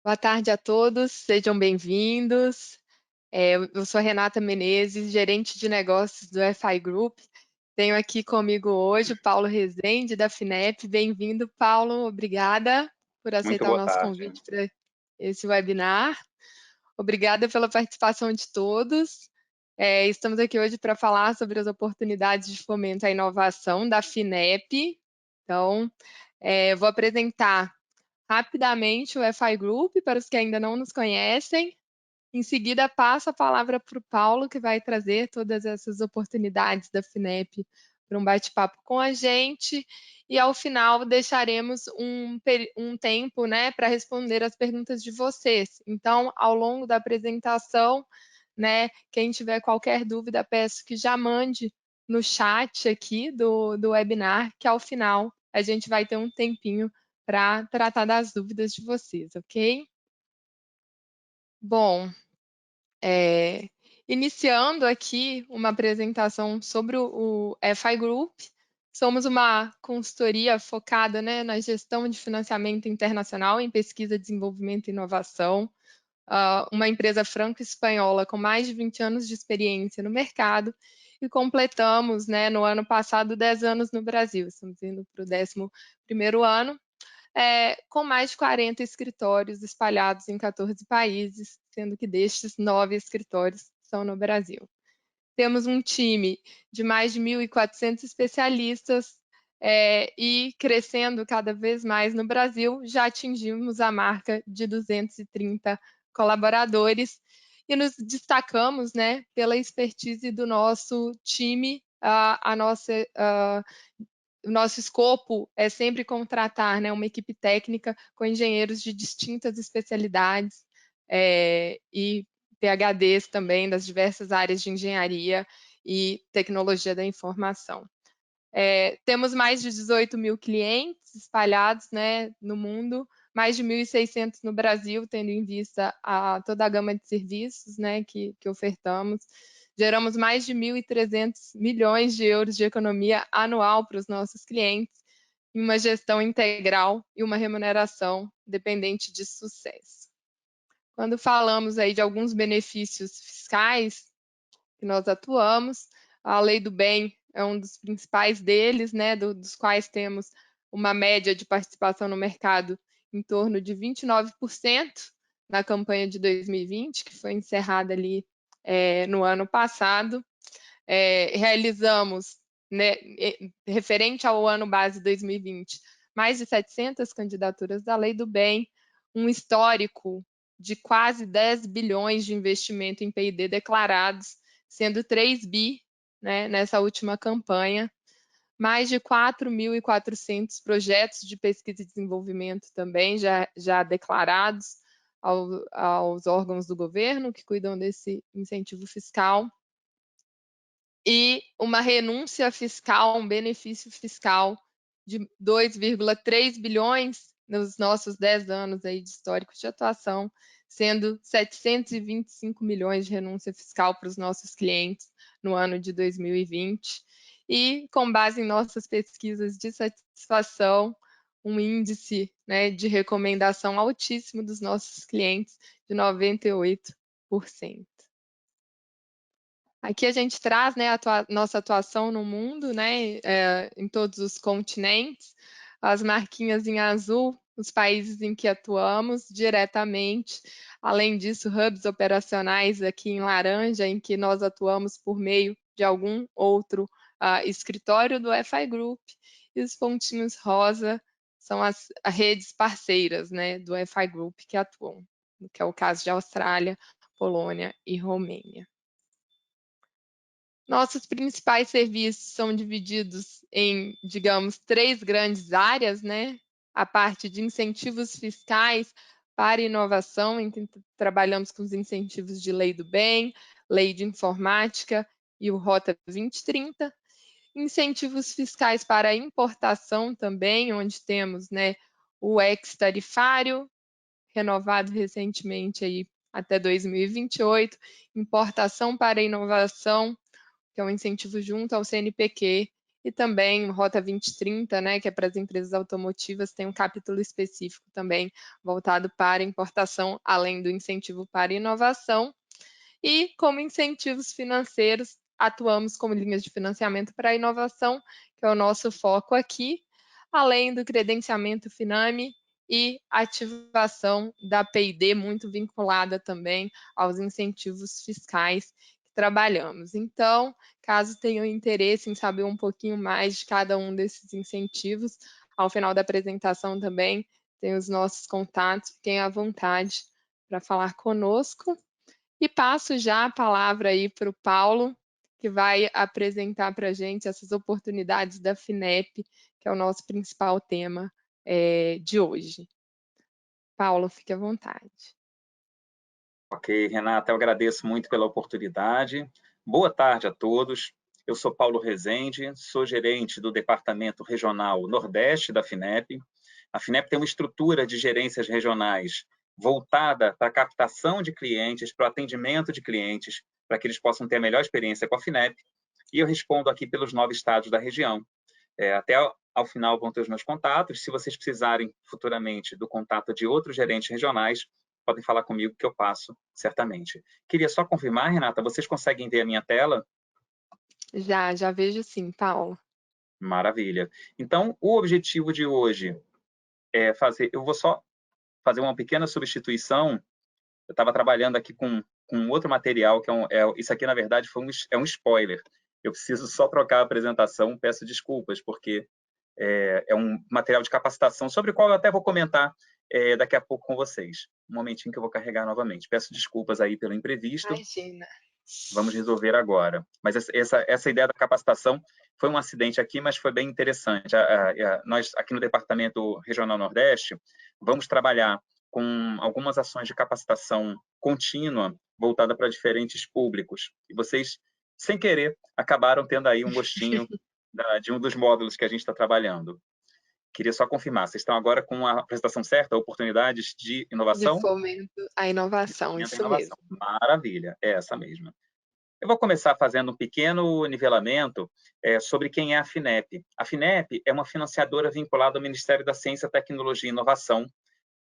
Boa tarde a todos, sejam bem-vindos. Eu sou a Renata Menezes, gerente de negócios do FI Group. Tenho aqui comigo hoje o Paulo Rezende, da FINEP. Bem-vindo, Paulo. Obrigada por Muito aceitar o boa nosso tarde. convite para esse webinar. Obrigada pela participação de todos. Estamos aqui hoje para falar sobre as oportunidades de fomento à inovação da FINEP. Então, vou apresentar rapidamente o FI Group, para os que ainda não nos conhecem. Em seguida, passo a palavra para o Paulo, que vai trazer todas essas oportunidades da FINEP para um bate-papo com a gente. E, ao final, deixaremos um tempo, né, para responder as perguntas de vocês. Então, ao longo da apresentação, né, quem tiver qualquer dúvida, peço que já mande no chat aqui do webinar, que, ao final, a gente vai ter um tempinho para tratar das dúvidas de vocês, ok? Bom, iniciando aqui uma apresentação sobre o FI Group, somos uma consultoria focada, né, na gestão de financiamento internacional em pesquisa, desenvolvimento e inovação, uma empresa franco-espanhola com mais de 20 anos de experiência no mercado, e completamos, né, no ano passado, 10 anos no Brasil. Estamos indo para o 11º ano, com mais de 40 escritórios espalhados em 14 países, sendo que destes, 9 escritórios são no Brasil. Temos um time de mais de 1.400 especialistas e crescendo cada vez mais no Brasil, já atingimos a marca de 230 colaboradores e nos destacamos, né, pela expertise do nosso time, o nosso escopo é sempre contratar, né, uma equipe técnica com engenheiros de distintas especialidades e PhDs também das diversas áreas de engenharia e tecnologia da informação. Temos mais de 18 mil clientes espalhados, né, no mundo, mais de 1.600 no Brasil, tendo em vista toda a gama de serviços, né, que ofertamos. Geramos mais de 1.300 milhões de euros de economia anual para os nossos clientes, em uma gestão integral e uma remuneração dependente de sucesso. Quando falamos aí de alguns benefícios fiscais que nós atuamos, a Lei do Bem é um dos principais deles, né, dos quais temos uma média de participação no mercado em torno de 29% na campanha de 2020, que foi encerrada ali no ano passado. Realizamos, né, referente ao ano base 2020, mais de 700 candidaturas da Lei do Bem, um histórico de quase 10 bilhões de investimento em P&D declarados, sendo 3 bi, né, nessa última campanha, mais de 4.400 projetos de pesquisa e desenvolvimento também já declarados aos órgãos do governo que cuidam desse incentivo fiscal, e uma renúncia fiscal, um benefício fiscal de 2,3 bilhões nos nossos 10 anos aí de histórico de atuação, sendo 725 milhões de renúncia fiscal para os nossos clientes no ano de 2020. E, com base em nossas pesquisas de satisfação, um índice, né, de recomendação altíssimo dos nossos clientes de 98%. Aqui a gente traz, né, nossa atuação no mundo, né, em todos os continentes, as marquinhas em azul, os países em que atuamos diretamente. Além disso, hubs operacionais aqui em laranja, em que nós atuamos por meio de algum outro escritório do FI Group. E os pontinhos rosa são as redes parceiras, né, do FI Group que atuam, que é o caso de Austrália, Polônia e Romênia. Nossos principais serviços são divididos em, digamos, 3 grandes áreas, né? A parte de incentivos fiscais para inovação, em que trabalhamos com os incentivos de Lei do Bem, Lei de Informática e o Rota 2030. Incentivos fiscais para importação também, onde temos, né, o ex-tarifário, renovado recentemente aí até 2028, importação para inovação, que é um incentivo junto ao CNPq, e também Rota 2030, né, que é para as empresas automotivas, tem um capítulo específico também voltado para importação, além do incentivo para inovação. E, como incentivos financeiros, atuamos como linhas de financiamento para a inovação, que é o nosso foco aqui, além do credenciamento Finame e ativação da P&D, muito vinculada também aos incentivos fiscais que trabalhamos. Então, caso tenham interesse em saber um pouquinho mais de cada um desses incentivos, ao final da apresentação também tem os nossos contatos, fiquem à vontade para falar conosco. E passo já a palavra aí para o Paulo, que vai apresentar para a gente essas oportunidades da FINEP, que é o nosso principal tema de hoje. Paulo, fique à vontade. Ok, Renata, eu agradeço muito pela oportunidade. Boa tarde a todos. Eu sou Paulo Rezende, sou gerente do Departamento Regional Nordeste da FINEP. A FINEP tem uma estrutura de gerências regionais voltada para a captação de clientes, para o atendimento de clientes, para que eles possam ter a melhor experiência com a FINEP. E eu respondo aqui pelos 9 estados da região. Até ao final vão ter os meus contatos. Se vocês precisarem futuramente do contato de outros gerentes regionais, podem falar comigo que eu passo, certamente. Queria só confirmar, Renata, vocês conseguem ver a minha tela? Já vejo sim, Paulo. Maravilha. Então, o objetivo de hoje é fazer... Eu vou só fazer uma pequena substituição. Eu estava trabalhando aqui com outro material, que isso aqui, na verdade, é um spoiler. Eu preciso só trocar a apresentação, peço desculpas, porque é um material de capacitação sobre o qual eu até vou comentar daqui a pouco com vocês. Um momentinho que eu vou carregar novamente. Peço desculpas aí pelo imprevisto. Imagina. Vamos resolver agora. Mas essa ideia da capacitação foi um acidente aqui, mas foi bem interessante. Nós, aqui no Departamento Regional Nordeste, vamos trabalhar com algumas ações de capacitação contínua voltada para diferentes públicos. E vocês, sem querer, acabaram tendo aí um gostinho de um dos módulos que a gente está trabalhando. Queria só confirmar, vocês estão agora com a apresentação certa, oportunidades de De inovação? fomento à De inovação, fomento à isso inovação. mesmo. Maravilha, é essa mesma. Eu vou começar fazendo um pequeno nivelamento sobre quem é a FINEP. A FINEP é uma financiadora vinculada ao Ministério da Ciência, Tecnologia e Inovação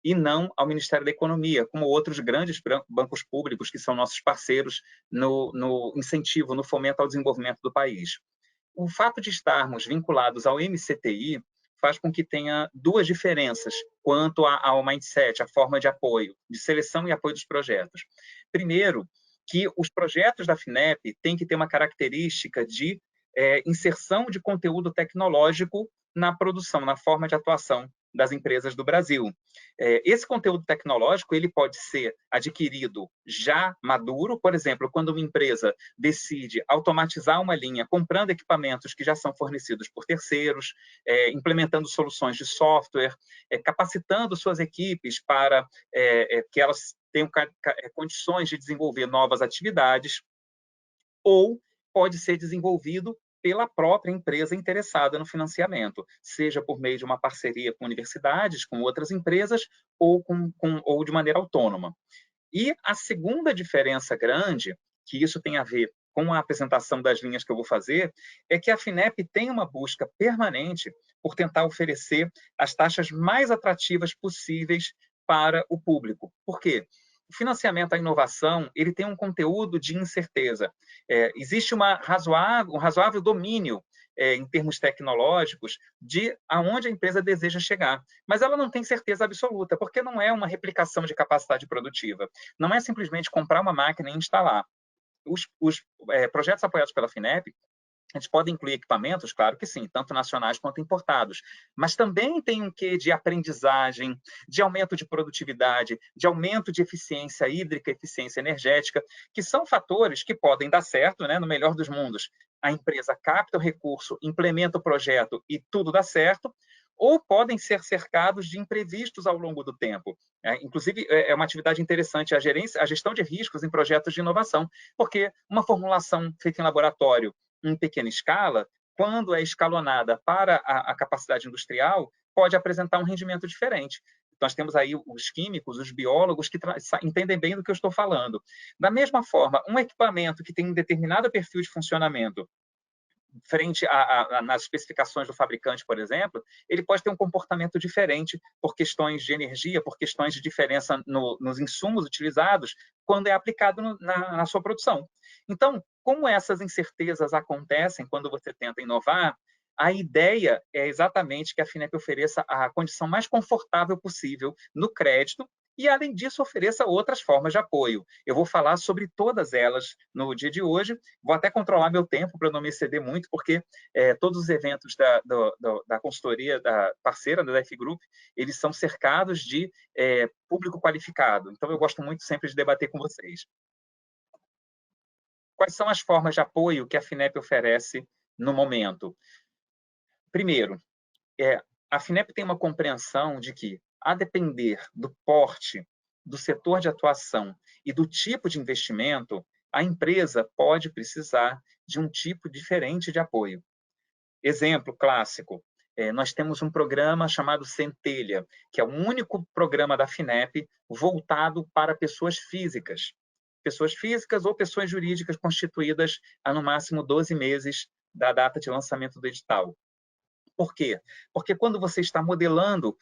e não ao Ministério da Economia, como outros grandes bancos públicos que são nossos parceiros no incentivo, no fomento ao desenvolvimento do país. O fato de estarmos vinculados ao MCTI faz com que tenha duas diferenças quanto ao mindset, a forma de apoio, de seleção e apoio dos projetos. Primeiro, que os projetos da FINEP têm que ter uma característica de inserção de conteúdo tecnológico na produção, na forma de atuação das empresas do Brasil. Esse conteúdo tecnológico ele pode ser adquirido já maduro, por exemplo, quando uma empresa decide automatizar uma linha, comprando equipamentos que já são fornecidos por terceiros, implementando soluções de software, capacitando suas equipes para que elas tenham condições de desenvolver novas atividades, ou pode ser desenvolvido pela própria empresa interessada no financiamento, seja por meio de uma parceria com universidades, com outras empresas, ou de maneira autônoma. E a segunda diferença grande, que isso tem a ver com a apresentação das linhas que eu vou fazer, é que a FINEP tem uma busca permanente por tentar oferecer as taxas mais atrativas possíveis para o público. Por quê? O financiamento à inovação ele tem um conteúdo de incerteza. Existe um razoável domínio em termos tecnológicos de aonde a empresa deseja chegar. Mas ela não tem certeza absoluta, porque não é uma replicação de capacidade produtiva. Não é simplesmente comprar uma máquina e instalar. Os projetos apoiados pela FINEP, a gente pode incluir equipamentos, claro que sim, tanto nacionais quanto importados, mas também tem um quê de aprendizagem, de aumento de produtividade, de aumento de eficiência hídrica, eficiência energética, que são fatores que podem dar certo, né, no melhor dos mundos. A empresa capta o recurso, implementa o projeto e tudo dá certo, ou podem ser cercados de imprevistos ao longo do tempo. Inclusive, é uma atividade interessante a gestão de riscos em projetos de inovação, porque uma formulação feita em laboratório em pequena escala, quando é escalonada para a capacidade industrial, pode apresentar um rendimento diferente. Nós temos aí os químicos, os biólogos, que entendem bem do que eu estou falando. Da mesma forma, um equipamento que tem um determinado perfil de funcionamento frente nas especificações do fabricante, por exemplo, ele pode ter um comportamento diferente por questões de energia, por questões de diferença nos insumos utilizados, quando é aplicado na sua produção. Então, como essas incertezas acontecem quando você tenta inovar, a ideia é exatamente que a FINEP ofereça a condição mais confortável possível no crédito e, além disso, ofereça outras formas de apoio. Eu vou falar sobre todas elas no dia de hoje. Vou até controlar meu tempo para não me exceder muito, porque todos os eventos da consultoria da parceira da F Group, eles são cercados de público qualificado. Então, eu gosto muito sempre de debater com vocês. Quais são as formas de apoio que a FINEP oferece no momento? Primeiro, a FINEP tem uma compreensão de que, a depender do porte, do setor de atuação e do tipo de investimento, a empresa pode precisar de um tipo diferente de apoio. Exemplo clássico, nós temos um programa chamado Centelha, que é o único programa da FINEP voltado para pessoas físicas ou pessoas jurídicas constituídas há no máximo 12 meses da data de lançamento do edital. Por quê? Porque quando você está modelando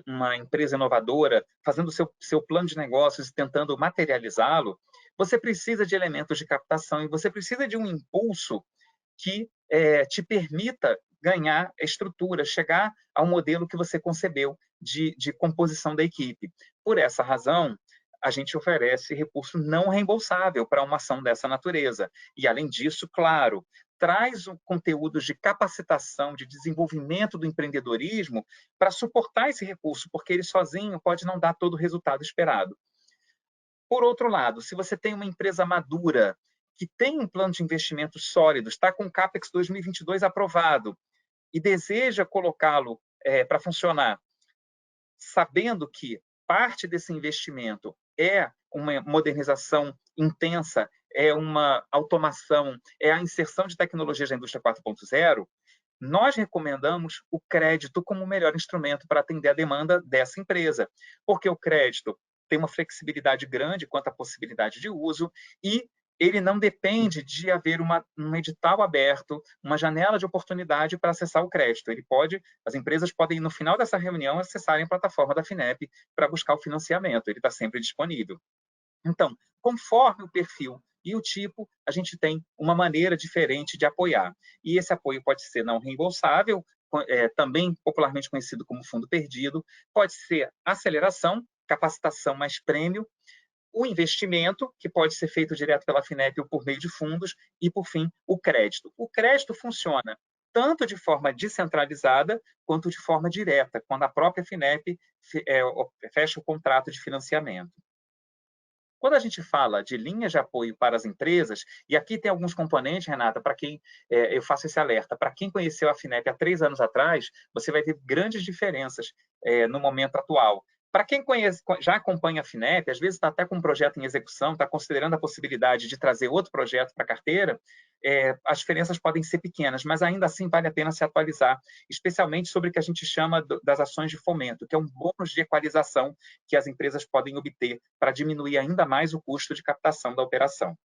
uma empresa inovadora, fazendo o seu plano de negócios e tentando materializá-lo, você precisa de elementos de captação e você precisa de um impulso que te permita ganhar estrutura, chegar ao modelo que você concebeu de composição da equipe. Por essa razão, a gente oferece recurso não reembolsável para uma ação dessa natureza. E, além disso, claro, traz conteúdos de capacitação, de desenvolvimento do empreendedorismo para suportar esse recurso, porque ele sozinho pode não dar todo o resultado esperado. Por outro lado, se você tem uma empresa madura, que tem um plano de investimento sólido, está com o CAPEX 2022 aprovado e deseja colocá-lo para funcionar, sabendo que parte desse investimento é uma modernização intensa, é uma automação, é a inserção de tecnologias da indústria 4.0, nós recomendamos o crédito como o melhor instrumento para atender a demanda dessa empresa, porque o crédito tem uma flexibilidade grande quanto à possibilidade de uso e ele não depende de haver um edital aberto, uma janela de oportunidade para acessar o crédito. As empresas podem, no final dessa reunião, acessarem a plataforma da FINEP para buscar o financiamento. Ele está sempre disponível. Então, conforme o perfil e o tipo, a gente tem uma maneira diferente de apoiar. E esse apoio pode ser não reembolsável, também popularmente conhecido como fundo perdido, pode ser aceleração, capacitação mais prêmio, o investimento, que pode ser feito direto pela FINEP ou por meio de fundos, e, por fim, o crédito. O crédito funciona tanto de forma descentralizada quanto de forma direta, quando a própria FINEP fecha o contrato de financiamento. Quando a gente fala de linhas de apoio para as empresas, e aqui tem alguns componentes, Renata, para quem eu faço esse alerta, para quem conheceu a FINEP há 3 anos atrás, você vai ver grandes diferenças no momento atual. Para quem já acompanha a FINEP, às vezes está até com um projeto em execução, está considerando a possibilidade de trazer outro projeto para a carteira, as diferenças podem ser pequenas, mas ainda assim vale a pena se atualizar, especialmente sobre o que a gente chama das ações de fomento, que é um bônus de equalização que as empresas podem obter para diminuir ainda mais o custo de captação da operação.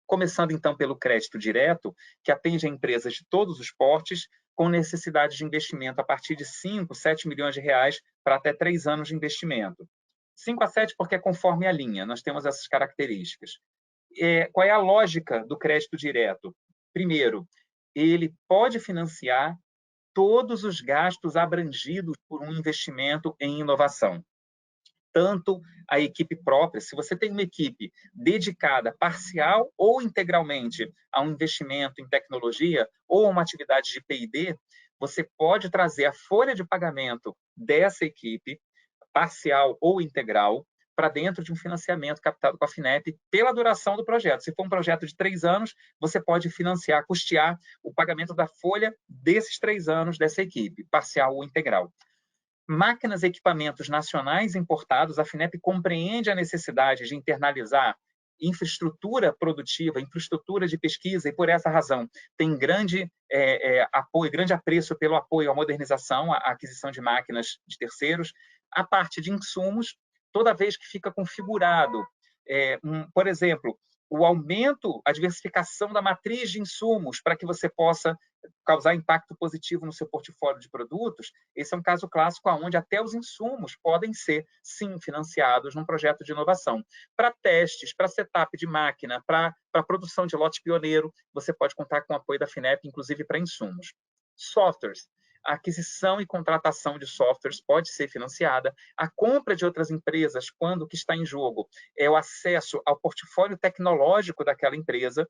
Começando, então, pelo crédito direto, que atende a empresas de todos os portes, com necessidade de investimento a partir de 5, 7 milhões de reais para até 3 anos de investimento. 5 a 7 porque é conforme a linha, nós temos essas características. Qual é a lógica do crédito direto? Primeiro, ele pode financiar todos os gastos abrangidos por um investimento em inovação. Tanto a equipe própria, se você tem uma equipe dedicada parcial ou integralmente a um investimento em tecnologia ou uma atividade de P&D, você pode trazer a folha de pagamento dessa equipe, parcial ou integral, para dentro de um financiamento captado com a FINEP pela duração do projeto. Se for um projeto de 3 anos, você pode financiar, custear o pagamento da folha desses 3 anos dessa equipe, parcial ou integral. Máquinas e equipamentos nacionais importados, a FINEP compreende a necessidade de internalizar infraestrutura produtiva, infraestrutura de pesquisa, e por essa razão tem grande apoio, grande apreço pelo apoio à modernização, à aquisição de máquinas de terceiros. A parte de insumos, toda vez que fica configurado, por exemplo, o aumento, a diversificação da matriz de insumos para que você possa causar impacto positivo no seu portfólio de produtos, esse é um caso clássico onde até os insumos podem ser, sim, financiados num projeto de inovação. Para testes, para setup de máquina, para produção de lote pioneiro, você pode contar com o apoio da FINEP, inclusive para insumos. Softwares. A aquisição e contratação de softwares pode ser financiada. A compra de outras empresas, quando o que está em jogo é o acesso ao portfólio tecnológico daquela empresa,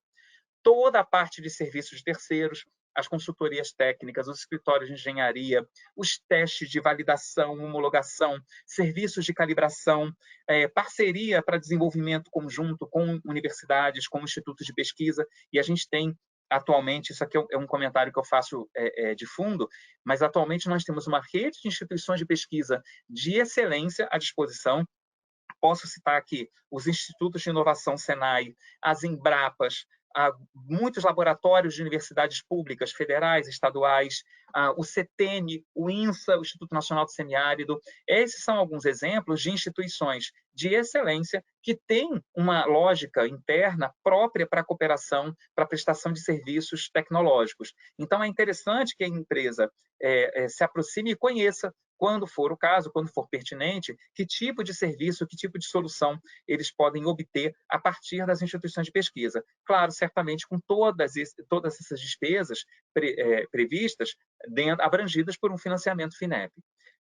toda a parte de serviços de terceiros, as consultorias técnicas, os escritórios de engenharia, os testes de validação, homologação, serviços de calibração, parceria para desenvolvimento conjunto com universidades, com institutos de pesquisa, e a gente tem atualmente, isso aqui é um comentário que eu faço de fundo, mas atualmente nós temos uma rede de instituições de pesquisa de excelência à disposição. Posso citar aqui os institutos de inovação Senai, as Embrapas, muitos laboratórios de universidades públicas, federais, estaduais, o CETENE, o INSA, o Instituto Nacional do Semiárido. Esses são alguns exemplos de instituições de excelência que têm uma lógica interna própria para a cooperação, para a prestação de serviços tecnológicos. Então, é interessante que a empresa se aproxime e conheça, quando for o caso, quando for pertinente, que tipo de serviço, que tipo de solução eles podem obter a partir das instituições de pesquisa. Claro, certamente com todas essas despesas previstas, abrangidas por um financiamento FINEP.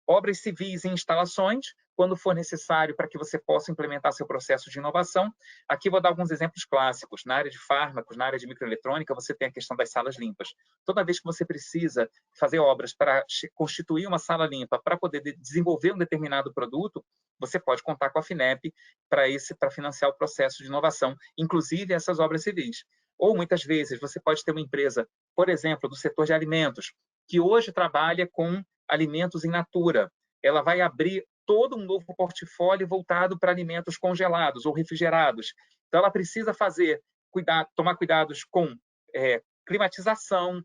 Obras civis e instalações, quando for necessário para que você possa implementar seu processo de inovação. Aqui vou dar alguns exemplos clássicos. Na área de fármacos, na área de microeletrônica, você tem a questão das salas limpas. Toda vez que você precisa fazer obras para constituir uma sala limpa, para poder desenvolver um determinado produto, você pode contar com a FINEP para financiar o processo de inovação, inclusive essas obras civis. Ou, muitas vezes, você pode ter uma empresa, por exemplo, do setor de alimentos, que hoje trabalha com alimentos in natura. Ela vai abrir todo um novo portfólio voltado para alimentos congelados ou refrigerados. Então, ela precisa tomar cuidados com climatização,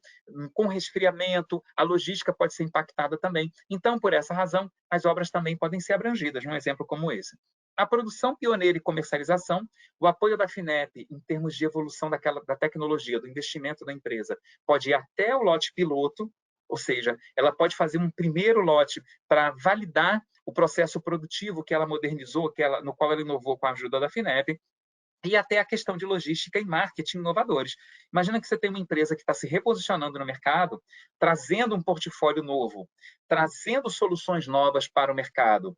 com resfriamento, a logística pode ser impactada também. Então, por essa razão, as obras também podem ser abrangidas, num exemplo como esse. A produção pioneira e comercialização, o apoio da FINEP em termos de evolução da tecnologia, do investimento da empresa, pode ir até o lote piloto, ou seja, ela pode fazer um primeiro lote para validar o processo produtivo que ela modernizou, no qual ela inovou com a ajuda da FINEP, e até a questão de logística e marketing inovadores. Imagina que você tem uma empresa que está se reposicionando no mercado, trazendo um portfólio novo, trazendo soluções novas para o mercado.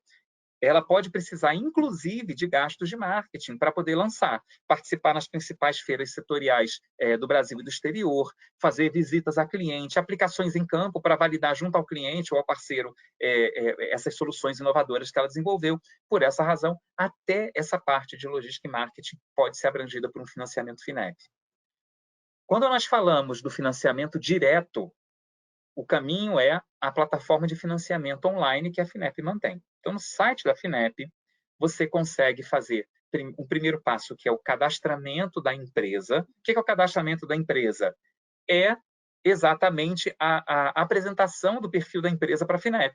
Ela pode precisar, inclusive, de gastos de marketing para poder lançar, participar nas principais feiras setoriais do Brasil e do exterior, fazer visitas a cliente, aplicações em campo para validar junto ao cliente ou ao parceiro essas soluções inovadoras que ela desenvolveu. Por essa razão, até essa parte de logística e marketing pode ser abrangida por um financiamento FINEP. Quando nós falamos do financiamento direto, o caminho é a plataforma de financiamento online que a FINEP mantém. Então, no site da FINEP, você consegue fazer o primeiro passo, que é o cadastramento da empresa. O que é o cadastramento da empresa? É exatamente a apresentação do perfil da empresa para a FINEP.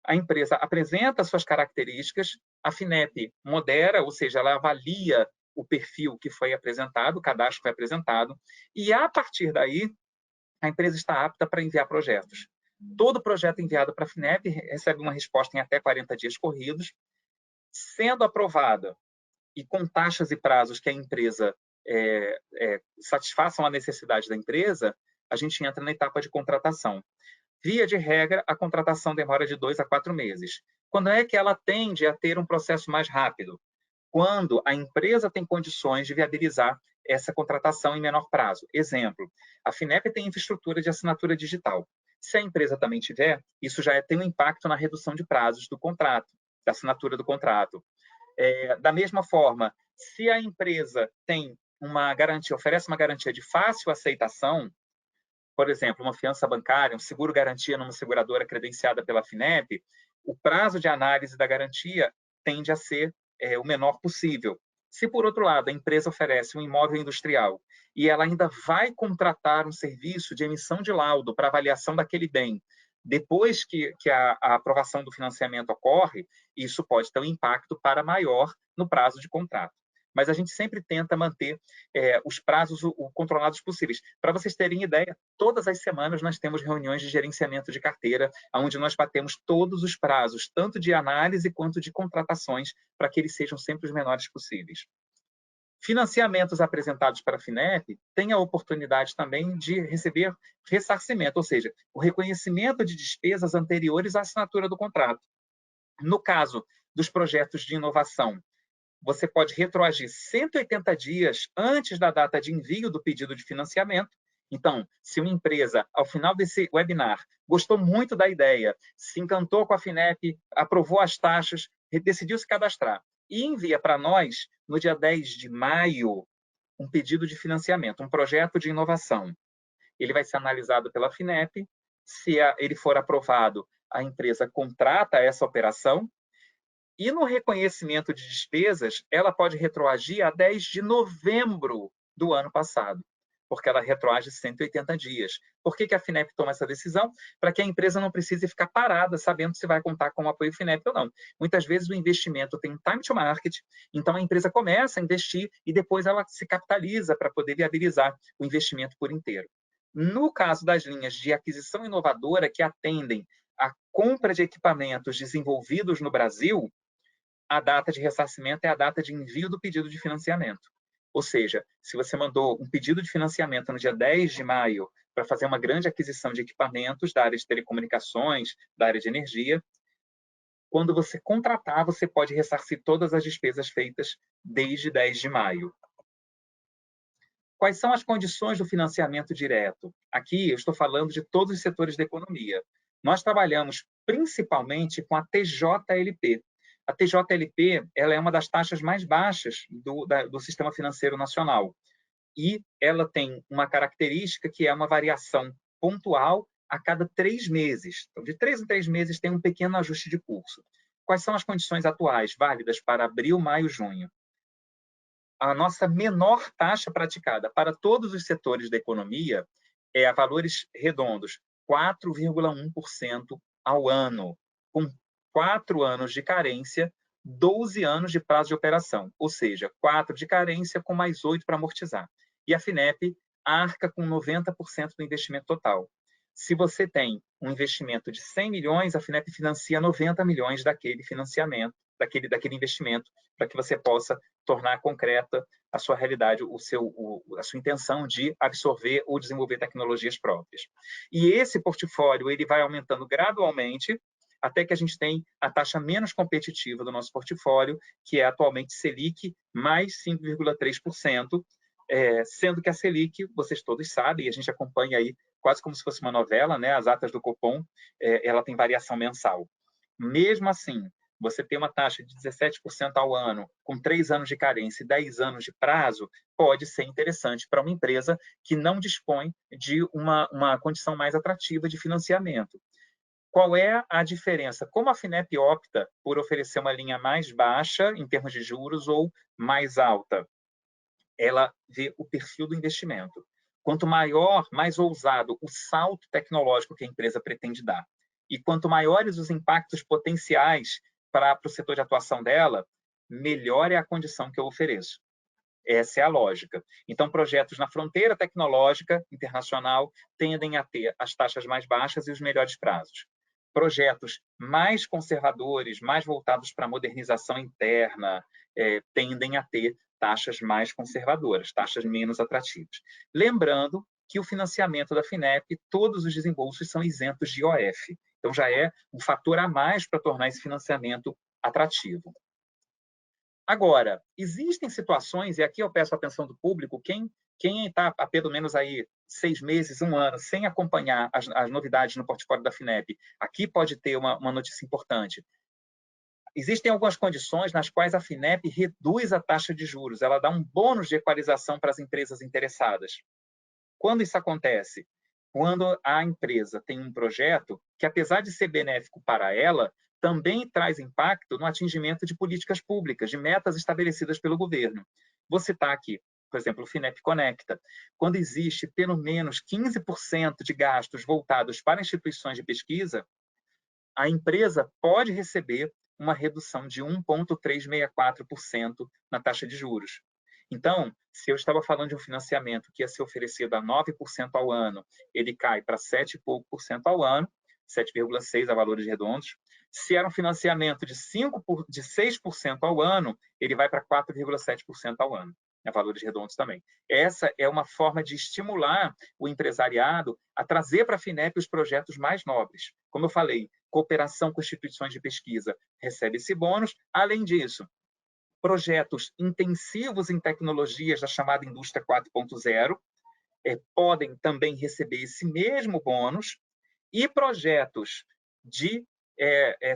A empresa apresenta suas características, a FINEP modera, ou seja, ela avalia o perfil que foi apresentado, o cadastro que foi apresentado, e a partir daí, a empresa está apta para enviar projetos. Todo projeto enviado para a FINEP recebe uma resposta em até 40 dias corridos. Sendo aprovada e com taxas e prazos que a empresa satisfaçam a necessidade da empresa, a gente entra na etapa de contratação. Via de regra, a contratação demora de 2 a 4 meses. Quando é que ela tende a ter um processo mais rápido? Quando a empresa tem condições de viabilizar essa contratação em menor prazo. Exemplo, a FINEP tem infraestrutura de assinatura digital. Se a empresa também tiver, isso já tem um impacto na redução de prazos do contrato, da assinatura do contrato. Da mesma forma, se a empresa tem uma garantia, oferece uma garantia de fácil aceitação, por exemplo, uma fiança bancária, um seguro-garantia numa seguradora credenciada pela FINEP, o prazo de análise da garantia tende a ser o menor possível. Se, por outro lado, a empresa oferece um imóvel industrial e ela ainda vai contratar um serviço de emissão de laudo para avaliação daquele bem, depois que a aprovação do financiamento ocorre, isso pode ter um impacto para maior no prazo de contrato. mas a gente sempre tenta manter os prazos o controlados possíveis. Para vocês terem ideia, todas as semanas nós temos reuniões de gerenciamento de carteira, onde nós batemos todos os prazos, tanto de análise quanto de contratações, para que eles sejam sempre os menores possíveis. Financiamentos apresentados para a FINEP têm a oportunidade também de receber ressarcimento, ou seja, o reconhecimento de despesas anteriores à assinatura do contrato. No caso dos projetos de inovação, você pode retroagir 180 dias antes da data de envio do pedido de financiamento. Então, se uma empresa, ao final desse webinar, gostou muito da ideia, se encantou com a FINEP, aprovou as taxas, decidiu se cadastrar e envia para nós, no dia 10 de maio, um pedido de financiamento, um projeto de inovação. Ele vai ser analisado pela FINEP. Se ele for aprovado, a empresa contrata essa operação. E no reconhecimento de despesas, ela pode retroagir a 10 de novembro do ano passado, porque ela retroage 180 dias. Por que a FINEP toma essa decisão? Para que a empresa não precise ficar parada sabendo se vai contar com o apoio FINEP ou não. Muitas vezes o investimento tem um time to market, então a empresa começa a investir e depois ela se capitaliza para poder viabilizar o investimento por inteiro. No caso das linhas de aquisição inovadora que atendem a compra de equipamentos desenvolvidos no Brasil, a data de ressarcimento é a data de envio do pedido de financiamento. Ou seja, se você mandou um pedido de financiamento no dia 10 de maio para fazer uma grande aquisição de equipamentos da área de telecomunicações, da área de energia, quando você contratar, você pode ressarcir todas as despesas feitas desde 10 de maio. Quais são as condições do financiamento direto? Aqui eu estou falando de todos os setores da economia. Nós trabalhamos principalmente com a TJLP. A TJLP ela é uma das taxas mais baixas do sistema financeiro nacional. E ela tem uma característica que é uma variação pontual a cada 3 meses. Então, de 3 em 3 meses tem um pequeno ajuste de curso. Quais são as condições atuais, válidas para abril, maio, junho? A nossa menor taxa praticada para todos os setores da economia é a valores redondos, 4,1% ao ano, com 4 anos de carência, 12 anos de prazo de operação, ou seja, 4 de carência com mais 8 para amortizar. E a FINEP arca com 90% do investimento total. Se você tem um investimento de 100 milhões, a FINEP financia 90 milhões daquele financiamento, daquele investimento, para que você possa tornar concreta a sua realidade, a sua intenção de absorver ou desenvolver tecnologias próprias. E esse portfólio ele vai aumentando gradualmente até que a gente tem a taxa menos competitiva do nosso portfólio, que é atualmente Selic mais 5,3%, sendo que a Selic, vocês todos sabem, e a gente acompanha aí quase como se fosse uma novela, né? As atas do Copom, ela tem variação mensal. Mesmo assim, você ter uma taxa de 17% ao ano, com 3 anos de carência e 10 anos de prazo, pode ser interessante para uma empresa que não dispõe de uma condição mais atrativa de financiamento. Qual é a diferença? Como a FINEP opta por oferecer uma linha mais baixa em termos de juros ou mais alta? Ela vê o perfil do investimento. Quanto maior, mais ousado o salto tecnológico que a empresa pretende dar. E quanto maiores os impactos potenciais para o setor de atuação dela, melhor é a condição que eu ofereço. Essa é a lógica. Então, projetos na fronteira tecnológica internacional tendem a ter as taxas mais baixas e os melhores prazos. Projetos mais conservadores, mais voltados para a modernização interna, tendem a ter taxas mais conservadoras, taxas menos atrativas. Lembrando que o financiamento da FINEP, todos os desembolsos são isentos de IOF. Então, já é um fator a mais para tornar esse financiamento atrativo. Agora, existem situações, e aqui eu peço a atenção do público, quem está há pelo menos aí 6 meses, 1 ano, sem acompanhar as novidades no portfólio da FINEP, aqui pode ter uma notícia importante. Existem algumas condições nas quais a FINEP reduz a taxa de juros, ela dá um bônus de equalização para as empresas interessadas. Quando isso acontece? Quando a empresa tem um projeto que, apesar de ser benéfico para ela, também traz impacto no atingimento de políticas públicas, de metas estabelecidas pelo governo. Vou citar aqui, por exemplo, o FINEP Conecta. Quando existe pelo menos 15% de gastos voltados para instituições de pesquisa, a empresa pode receber uma redução de 1,364% na taxa de juros. Então, se eu estava falando de um financiamento que ia ser oferecido a 9% ao ano, ele cai para 7 e pouco por cento ao ano, 7,6% a valores redondos. Se era um financiamento de 6% ao ano, ele vai para 4,7% ao ano, a valores redondos também. Essa é uma forma de estimular o empresariado a trazer para a FINEP os projetos mais nobres. Como eu falei, cooperação com instituições de pesquisa recebe esse bônus. Além disso, projetos intensivos em tecnologias da chamada indústria 4.0 podem também receber esse mesmo bônus, e projetos de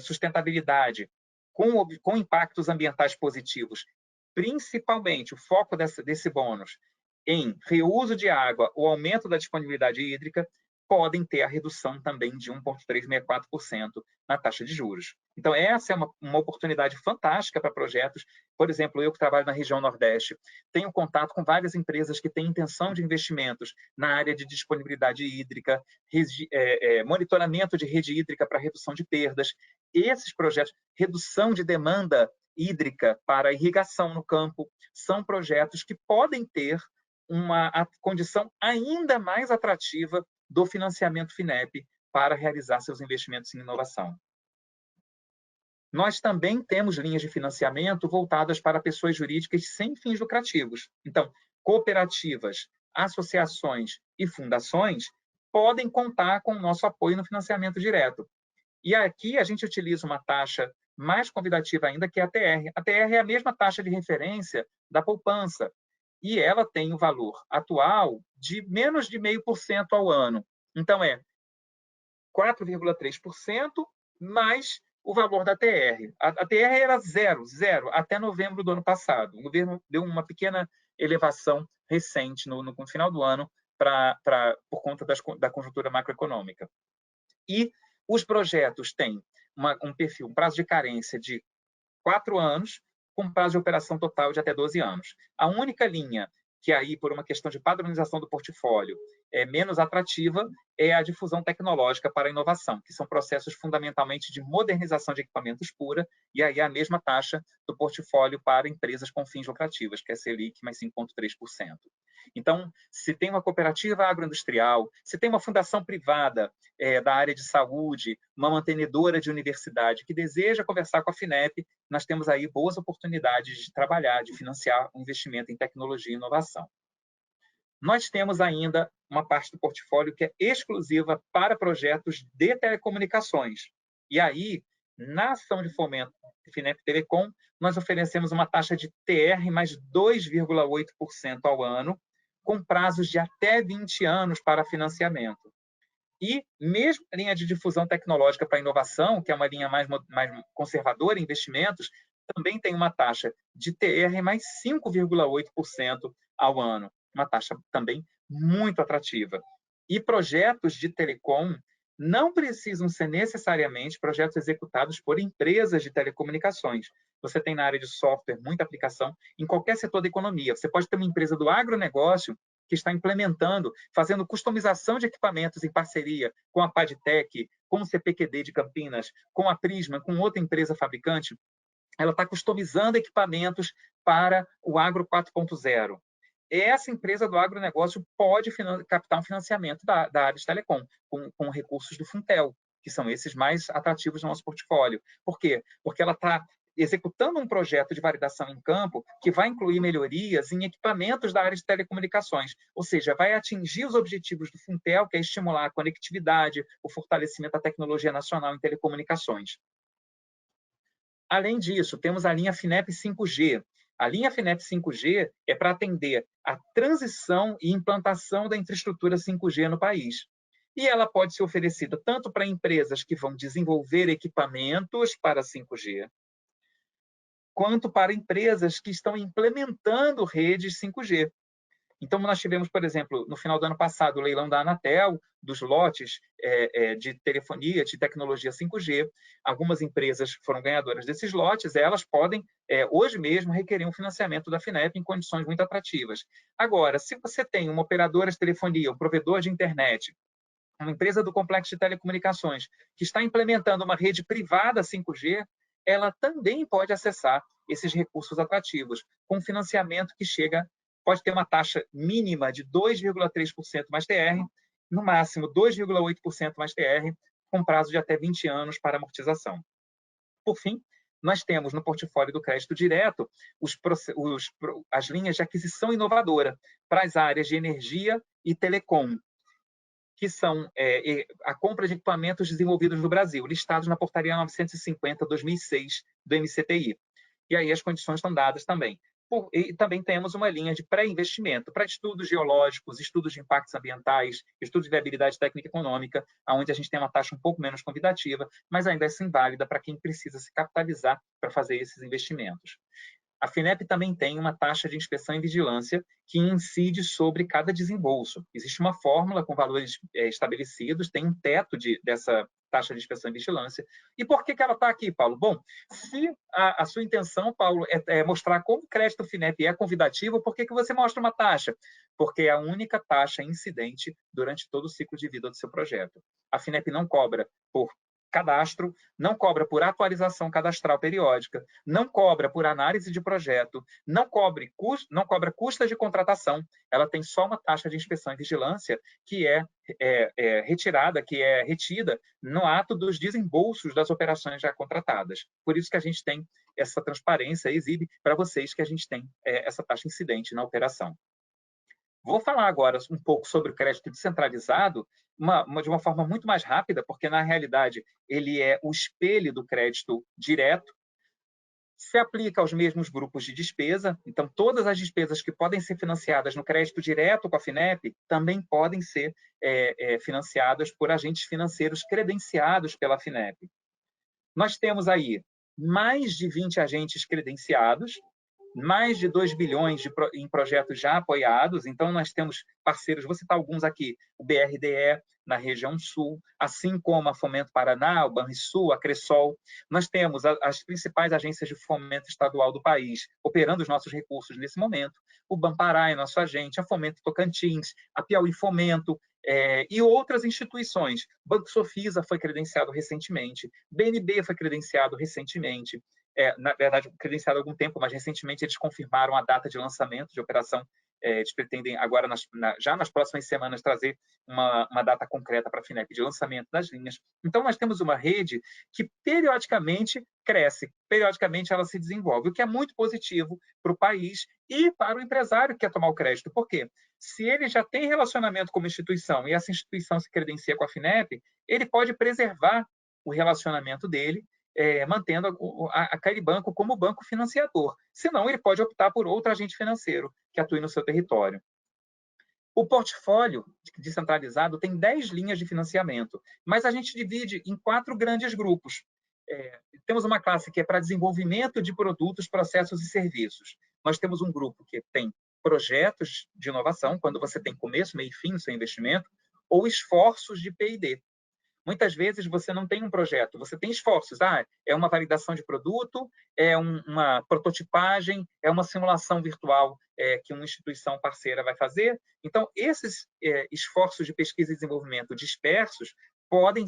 sustentabilidade com impactos ambientais positivos, principalmente o foco desse bônus em reuso de água ou aumento da disponibilidade hídrica, podem ter a redução também de 1,364% na taxa de juros. Então, essa é uma oportunidade fantástica para projetos. Por exemplo, eu que trabalho na região Nordeste, tenho contato com várias empresas que têm intenção de investimentos na área de disponibilidade hídrica, monitoramento de rede hídrica para redução de perdas. Esses projetos, redução de demanda hídrica para irrigação no campo, são projetos que podem ter uma condição ainda mais atrativa do financiamento FINEP para realizar seus investimentos em inovação. Nós também temos linhas de financiamento voltadas para pessoas jurídicas sem fins lucrativos. Então, cooperativas, associações e fundações podem contar com o nosso apoio no financiamento direto. E aqui a gente utiliza uma taxa mais convidativa ainda, que é a TR. A TR é a mesma taxa de referência da poupança, e ela tem o valor atual de menos de 0,5% ao ano. Então, é 4,3% mais o valor da TR. A TR era zero até novembro do ano passado. O governo deu uma pequena elevação recente no final do ano por conta da conjuntura macroeconômica. E os projetos têm um prazo de carência de 4 anos, com prazo de operação total de até 12 anos. A única linha que aí, por uma questão de padronização do portfólio, é menos atrativa é a difusão tecnológica para a inovação, que são processos fundamentalmente de modernização de equipamentos pura, e aí a mesma taxa do portfólio para empresas com fins lucrativos, que é Selic mais 5,3%. Então, se tem uma cooperativa agroindustrial, se tem uma fundação privada da área de saúde, uma mantenedora de universidade que deseja conversar com a FINEP, nós temos aí boas oportunidades de trabalhar, de financiar o investimento em tecnologia e inovação. Nós temos ainda uma parte do portfólio que é exclusiva para projetos de telecomunicações. E aí, na ação de fomento FINEP Telecom, nós oferecemos uma taxa de TR mais 2,8% ao ano, com prazos de até 20 anos para financiamento. E mesmo a linha de difusão tecnológica para inovação, que é uma linha mais conservadora em investimentos, também tem uma taxa de TR mais 5,8% ao ano. Uma taxa também muito atrativa. E projetos de telecom não precisam ser necessariamente projetos executados por empresas de telecomunicações. Você tem na área de software muita aplicação em qualquer setor da economia. Você pode ter uma empresa do agronegócio que está implementando, fazendo customização de equipamentos em parceria com a Padtech, com o CPQD de Campinas, com a Prisma, com outra empresa fabricante. Ela está customizando equipamentos para o Agro 4.0. Essa empresa do agronegócio pode captar um financiamento da área de telecom, com recursos do Funtel, que são esses mais atrativos do nosso portfólio. Por quê? Porque ela está executando um projeto de validação em campo que vai incluir melhorias em equipamentos da área de telecomunicações, ou seja, vai atingir os objetivos do Funtel, que é estimular a conectividade, o fortalecimento da tecnologia nacional em telecomunicações. Além disso, temos a linha FINEP 5G. A linha FINEP 5G é para atender a transição e implantação da infraestrutura 5G no país. E ela pode ser oferecida tanto para empresas que vão desenvolver equipamentos para 5G, quanto para empresas que estão implementando redes 5G. Então, nós tivemos, por exemplo, no final do ano passado, o leilão da Anatel, dos lotes de telefonia, de tecnologia 5G. Algumas empresas foram ganhadoras desses lotes, elas podem, hoje mesmo, requerer um financiamento da FINEP em condições muito atrativas. Agora, se você tem uma operadora de telefonia, um provedor de internet, uma empresa do complexo de telecomunicações, que está implementando uma rede privada 5G, ela também pode acessar esses recursos atrativos, com financiamento que pode ter uma taxa mínima de 2,3% mais TR, no máximo 2,8% mais TR, com prazo de até 20 anos para amortização. Por fim, nós temos no portfólio do crédito direto as linhas de aquisição inovadora para as áreas de energia e telecom, que são a compra de equipamentos desenvolvidos no Brasil, listados na portaria 950/2006 do MCTI. E aí as condições estão dadas também. E também temos uma linha de pré-investimento para estudos geológicos, estudos de impactos ambientais, estudos de viabilidade técnica e econômica, onde a gente tem uma taxa um pouco menos convidativa, mas ainda assim válida para quem precisa se capitalizar para fazer esses investimentos. A FINEP também tem uma taxa de inspeção e vigilância que incide sobre cada desembolso. Existe uma fórmula com valores estabelecidos, tem um teto dessa taxa de inspeção e vigilância. E por que ela está aqui, Paulo? Bom, se a sua intenção, Paulo, é mostrar como o crédito FINEP é convidativo, por que você mostra uma taxa? Porque é a única taxa incidente durante todo o ciclo de vida do seu projeto. A FINEP não cobra por cadastro, não cobra por atualização cadastral periódica, não cobra por análise de projeto, não cobra custas de contratação, ela tem só uma taxa de inspeção e vigilância que é retida no ato dos desembolsos das operações já contratadas. Por isso que a gente tem essa transparência, exibe para vocês que a gente tem essa taxa incidente na operação. Vou falar agora um pouco sobre o crédito descentralizado, de uma forma muito mais rápida, porque, na realidade, ele é o espelho do crédito direto, se aplica aos mesmos grupos de despesa, então todas as despesas que podem ser financiadas no crédito direto com a FINEP também podem ser financiadas por agentes financeiros credenciados pela FINEP. Nós temos aí mais de 20 agentes credenciados, mais de 2 bilhões em projetos já apoiados. Então, nós temos parceiros, vou citar alguns aqui, o BRDE, na região sul, assim como a Fomento Paraná, o Banrisul, a Cressol. Nós temos as principais agências de fomento estadual do país operando os nossos recursos nesse momento. O Banpará é nosso agente, a Fomento Tocantins, a Piauí Fomento, e outras instituições. Banco Sofisa foi credenciado recentemente, BNB foi credenciado recentemente, na verdade, credenciado há algum tempo, mas recentemente eles confirmaram a data de lançamento de operação. Eles pretendem agora, já nas próximas semanas, trazer uma data concreta para a FINEP de lançamento das linhas. Então, nós temos uma rede que periodicamente cresce, periodicamente ela se desenvolve, o que é muito positivo para o país e para o empresário que quer tomar o crédito. Por quê? Se ele já tem relacionamento com uma instituição e essa instituição se credencia com a FINEP, ele pode preservar o relacionamento dele, mantendo aquele banco como banco financiador. Senão, ele pode optar por outro agente financeiro que atue no seu território. O portfólio descentralizado tem 10 linhas de financiamento, mas a gente divide em 4 grandes grupos. Temos uma classe que é para desenvolvimento de produtos, processos e serviços. Nós temos um grupo que tem projetos de inovação, quando você tem começo, meio e fim no seu investimento, ou esforços de P&D. Muitas vezes você não tem um projeto, você tem esforços. É uma validação de produto, é uma prototipagem, é uma simulação virtual que uma instituição parceira vai fazer. Então, esses esforços de pesquisa e desenvolvimento dispersos podem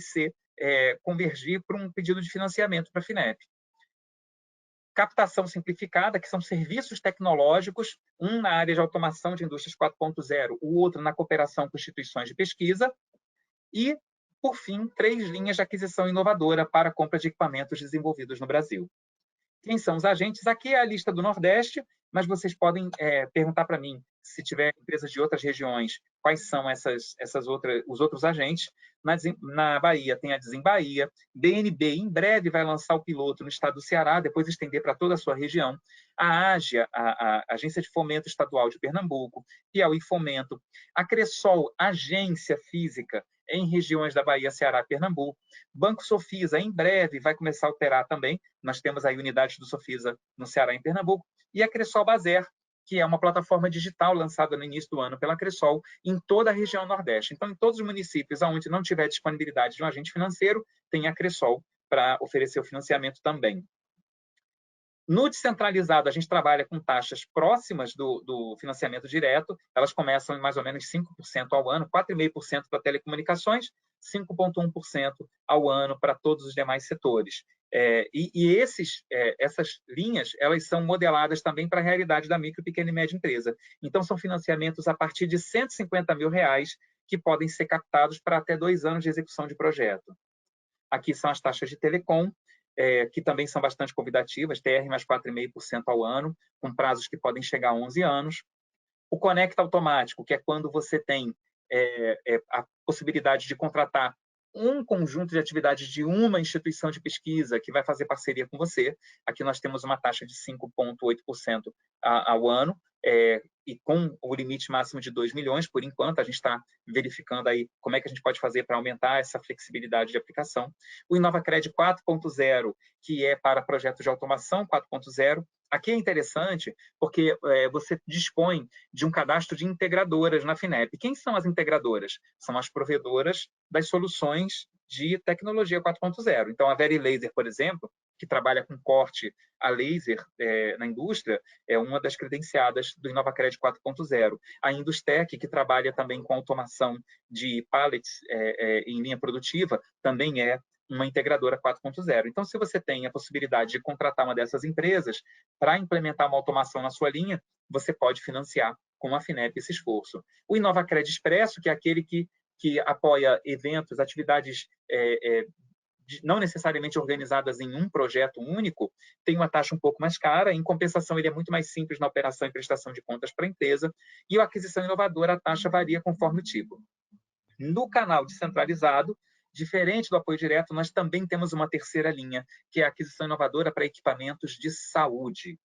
convergir para um pedido de financiamento para a FINEP. Captação simplificada, que são serviços tecnológicos, um na área de automação de indústrias 4.0, o outro na cooperação com instituições de pesquisa, e por fim, 3 linhas de aquisição inovadora para a compra de equipamentos desenvolvidos no Brasil. Quem são os agentes? Aqui é a lista do Nordeste, mas vocês podem perguntar para mim, se tiver empresas de outras regiões, quais são os outros agentes. Na Bahia tem a Desembahia, BNB em breve vai lançar o piloto no estado do Ceará, depois estender para toda a sua região, a AGIA, a Agência de Fomento Estadual de Pernambuco, Piauí Fomento, a Cressol, agência física em regiões da Bahia, Ceará e Pernambuco. Banco Sofisa, em breve, vai começar a operar também. Nós temos aí unidades do Sofisa no Ceará e em Pernambuco. E a Cressol Bazer, que é uma plataforma digital lançada no início do ano pela Cressol em toda a região Nordeste. Então, em todos os municípios onde não tiver disponibilidade de um agente financeiro, tem a Cressol para oferecer o financiamento também. No descentralizado, a gente trabalha com taxas próximas do financiamento direto, elas começam em mais ou menos 5% ao ano, 4,5% para telecomunicações, 5,1% ao ano para todos os demais setores. Essas linhas, elas são modeladas também para a realidade da micro, pequena e média empresa. Então, são financiamentos a partir de R$150 mil que podem ser captados para até 2 anos de execução de projeto. Aqui são as taxas de telecom, que também são bastante convidativas, TR mais 4,5% ao ano, com prazos que podem chegar a 11 anos. O Conecta automático, que é quando você tem a possibilidade de contratar um conjunto de atividades de uma instituição de pesquisa que vai fazer parceria com você. Aqui nós temos uma taxa de 5,8% ao ano, e com o limite máximo de 2 milhões, por enquanto. A gente está verificando aí como é que a gente pode fazer para aumentar essa flexibilidade de aplicação. O InovaCred 4.0, que é para projetos de automação 4.0. Aqui é interessante porque você dispõe de um cadastro de integradoras na FINEP. Quem são as integradoras? São as provedoras das soluções de tecnologia 4.0. Então, a VeriLaser, por exemplo, que trabalha com corte a laser na indústria, é uma das credenciadas do InovaCred 4.0. A Industec, que trabalha também com automação de pallets em linha produtiva, também é uma integradora 4.0. Então, se você tem a possibilidade de contratar uma dessas empresas para implementar uma automação na sua linha, você pode financiar com a FINEP esse esforço. O InovaCred Expresso, que é aquele que apoia eventos, atividades não necessariamente organizadas em um projeto único, tem uma taxa um pouco mais cara. Em compensação, ele é muito mais simples na operação e prestação de contas para a empresa. E o Aquisição Inovadora, a taxa varia conforme o tipo. No canal descentralizado, diferente do apoio direto, nós também temos uma terceira linha, que é a aquisição inovadora para equipamentos de saúde.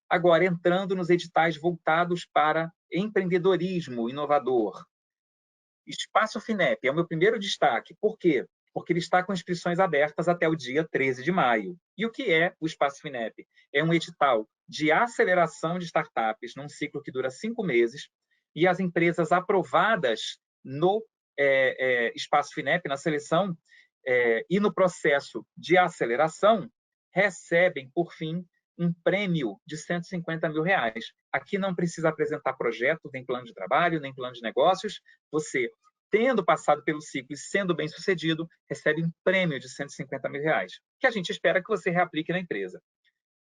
Agora, entrando nos editais voltados para empreendedorismo inovador. Espaço FINEP é o meu primeiro destaque. Por quê? Porque ele está com inscrições abertas até o dia 13 de maio. E o que é o Espaço FINEP? É um edital de aceleração de startups num ciclo que dura 5 meses, e as empresas aprovadas no Espaço FINEP, na seleção e no processo de aceleração, recebem, por fim, um prêmio de R$150 mil. Aqui não precisa apresentar projeto, nem plano de trabalho, nem plano de negócios. Você, tendo passado pelo ciclo e sendo bem-sucedido, recebe um prêmio de R$150 mil, que a gente espera que você reaplique na empresa.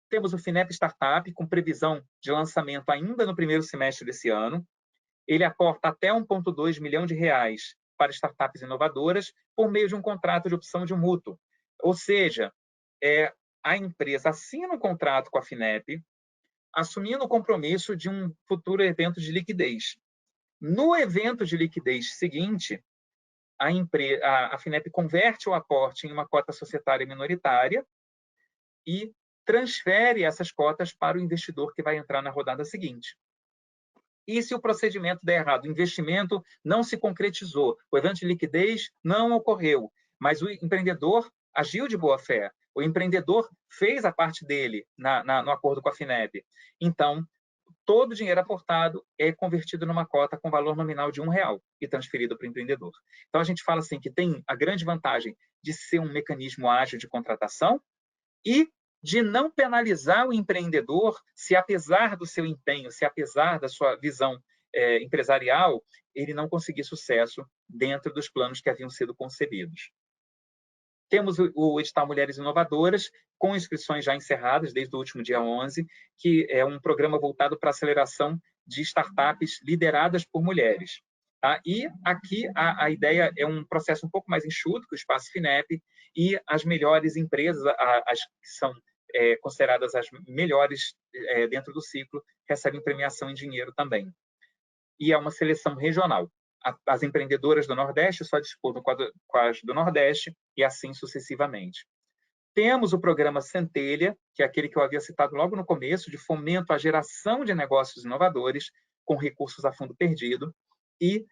Temos o FINEP Startup, com previsão de lançamento ainda no primeiro semestre desse ano. Ele aporta até R$1,2 milhão para startups inovadoras por meio de um contrato de opção de um mútuo. Ou seja, a empresa assina um contrato com a FINEP, assumindo o compromisso de um futuro evento de liquidez. No evento de liquidez seguinte, a FINEP converte o aporte em uma cota societária minoritária e transfere essas cotas para o investidor que vai entrar na rodada seguinte. E se o procedimento der errado, o investimento não se concretizou, o evento de liquidez não ocorreu, mas o empreendedor agiu de boa fé, o empreendedor fez a parte dele no acordo com a FINEP, então todo o dinheiro aportado é convertido numa cota com valor nominal de R$1 e transferido para o empreendedor. Então, a gente fala assim que tem a grande vantagem de ser um mecanismo ágil de contratação e de não penalizar o empreendedor se, apesar do seu empenho, se, apesar da sua visão empresarial, ele não conseguir sucesso dentro dos planos que haviam sido concebidos. Temos o edital Mulheres Inovadoras, com inscrições já encerradas desde o último dia 11, que é um programa voltado para a aceleração de startups lideradas por mulheres. Tá? E aqui a ideia é um processo um pouco mais enxuto que o Espaço FINEP, e as melhores empresas, as que são consideradas as melhores dentro do ciclo, recebem premiação em dinheiro também. E é uma seleção regional. As empreendedoras do Nordeste só disputam com as do Nordeste e assim sucessivamente. Temos o programa Centelha, que é aquele que eu havia citado logo no começo, de fomento à geração de negócios inovadores com recursos a fundo perdido. E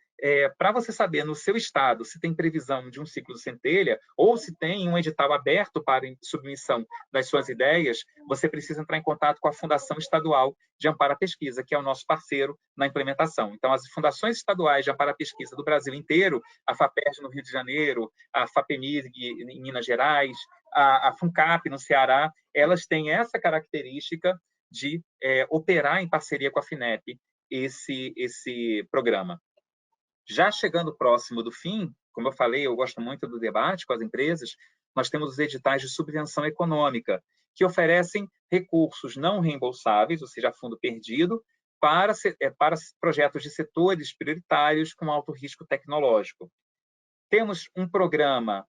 para você saber no seu estado se tem previsão de um ciclo do Centelha ou se tem um edital aberto para submissão das suas ideias, você precisa entrar em contato com a Fundação Estadual de Amparo à Pesquisa, que é o nosso parceiro na implementação. Então, as fundações estaduais de amparo à pesquisa do Brasil inteiro, a FAPERJ no Rio de Janeiro, a FAPEMIG em Minas Gerais, a FUNCAP no Ceará, elas têm essa característica de operar em parceria com a FINEP esse programa. Já chegando próximo do fim, como eu falei, eu gosto muito do debate com as empresas, nós temos os editais de subvenção econômica, que oferecem recursos não reembolsáveis, ou seja, fundo perdido, para projetos de setores prioritários com alto risco tecnológico. Temos um programa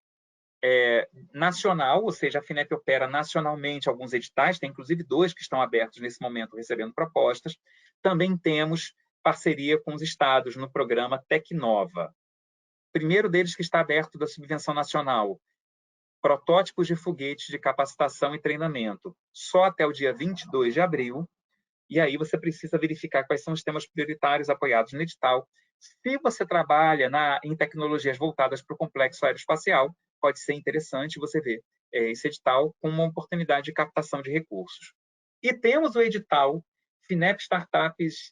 nacional, ou seja, a FINEP opera nacionalmente alguns editais, tem inclusive 2 que estão abertos nesse momento recebendo propostas. Também temos parceria com os estados no programa Tecnova. O primeiro deles que está aberto da subvenção nacional, protótipos de foguetes de capacitação e treinamento, só até o dia 22 de abril, e aí você precisa verificar quais são os temas prioritários apoiados no edital. Se você trabalha em tecnologias voltadas para o complexo aeroespacial, pode ser interessante você ver esse edital como uma oportunidade de captação de recursos. E temos o edital FINEP Startups,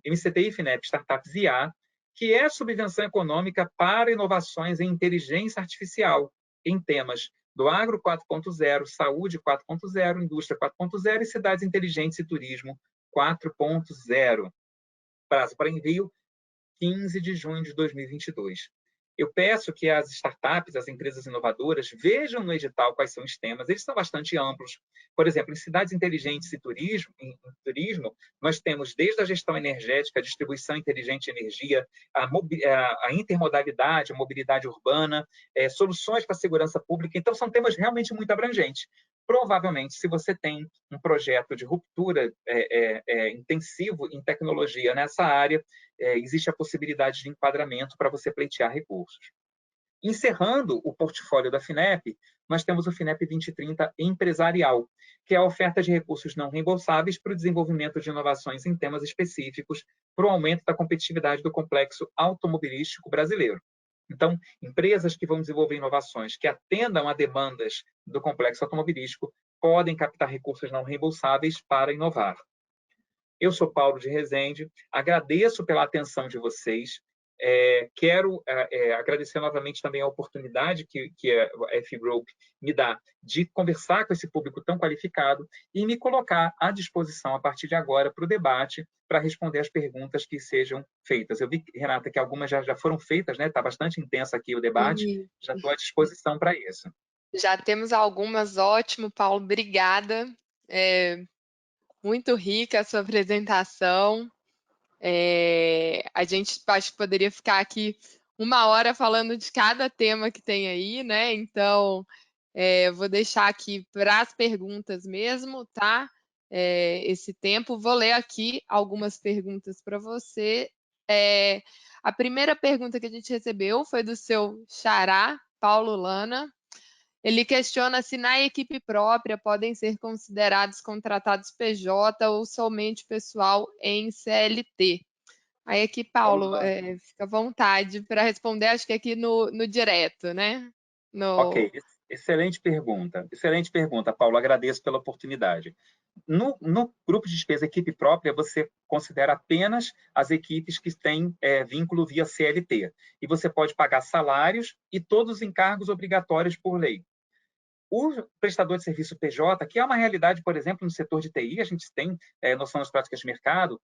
MCTI FINEP Startups IA, que é subvenção econômica para inovações em inteligência artificial, em temas do Agro 4.0, Saúde 4.0, Indústria 4.0 e Cidades Inteligentes e Turismo 4.0. Prazo para envio, 15 de junho de 2022. Eu peço que as startups, as empresas inovadoras, vejam no edital quais são os temas. Eles são bastante amplos. Por exemplo, em cidades inteligentes e turismo, nós temos desde a gestão energética, a distribuição inteligente de energia, a intermodalidade, a mobilidade urbana, soluções para a segurança pública. Então, são temas realmente muito abrangentes. Provavelmente, se você tem um projeto de ruptura intensivo em tecnologia nessa área, existe a possibilidade de enquadramento para você pleitear recursos. Encerrando o portfólio da FINEP, nós temos o FINEP 2030 Empresarial, que é a oferta de recursos não reembolsáveis para o desenvolvimento de inovações em temas específicos para o aumento da competitividade do complexo automobilístico brasileiro. Então, empresas que vão desenvolver inovações que atendam a demandas do complexo automobilístico podem captar recursos não reembolsáveis para inovar. Eu sou Paulo de Rezende, agradeço pela atenção de vocês. Quero agradecer novamente também a oportunidade que a F-Group me dá de conversar com esse público tão qualificado e me colocar à disposição a partir de agora para o debate, para responder as perguntas que sejam feitas. Eu vi, Renata, que algumas já foram feitas, né? Está bastante intenso aqui o debate, já estou à disposição para isso. Já temos algumas, ótimo, Paulo, obrigada. Muito rica a sua apresentação. A gente acho que poderia ficar aqui 1 hora falando de cada tema que tem aí, né? Então, vou deixar aqui para as perguntas mesmo, tá? Esse tempo. Vou ler aqui algumas perguntas para você. A primeira pergunta que a gente recebeu foi do seu xará, Paulo Lana. Ele questiona se na equipe própria podem ser considerados contratados PJ ou somente pessoal em CLT. Aí aqui, Paulo, fica à vontade para responder, acho que aqui no direto, né? Ok, excelente pergunta, Paulo, agradeço pela oportunidade. No grupo de despesa equipe própria, você considera apenas as equipes que têm vínculo via CLT, e você pode pagar salários e todos os encargos obrigatórios por lei. O prestador de serviço PJ, que é uma realidade, por exemplo, no setor de TI, a gente tem noção das práticas de mercado,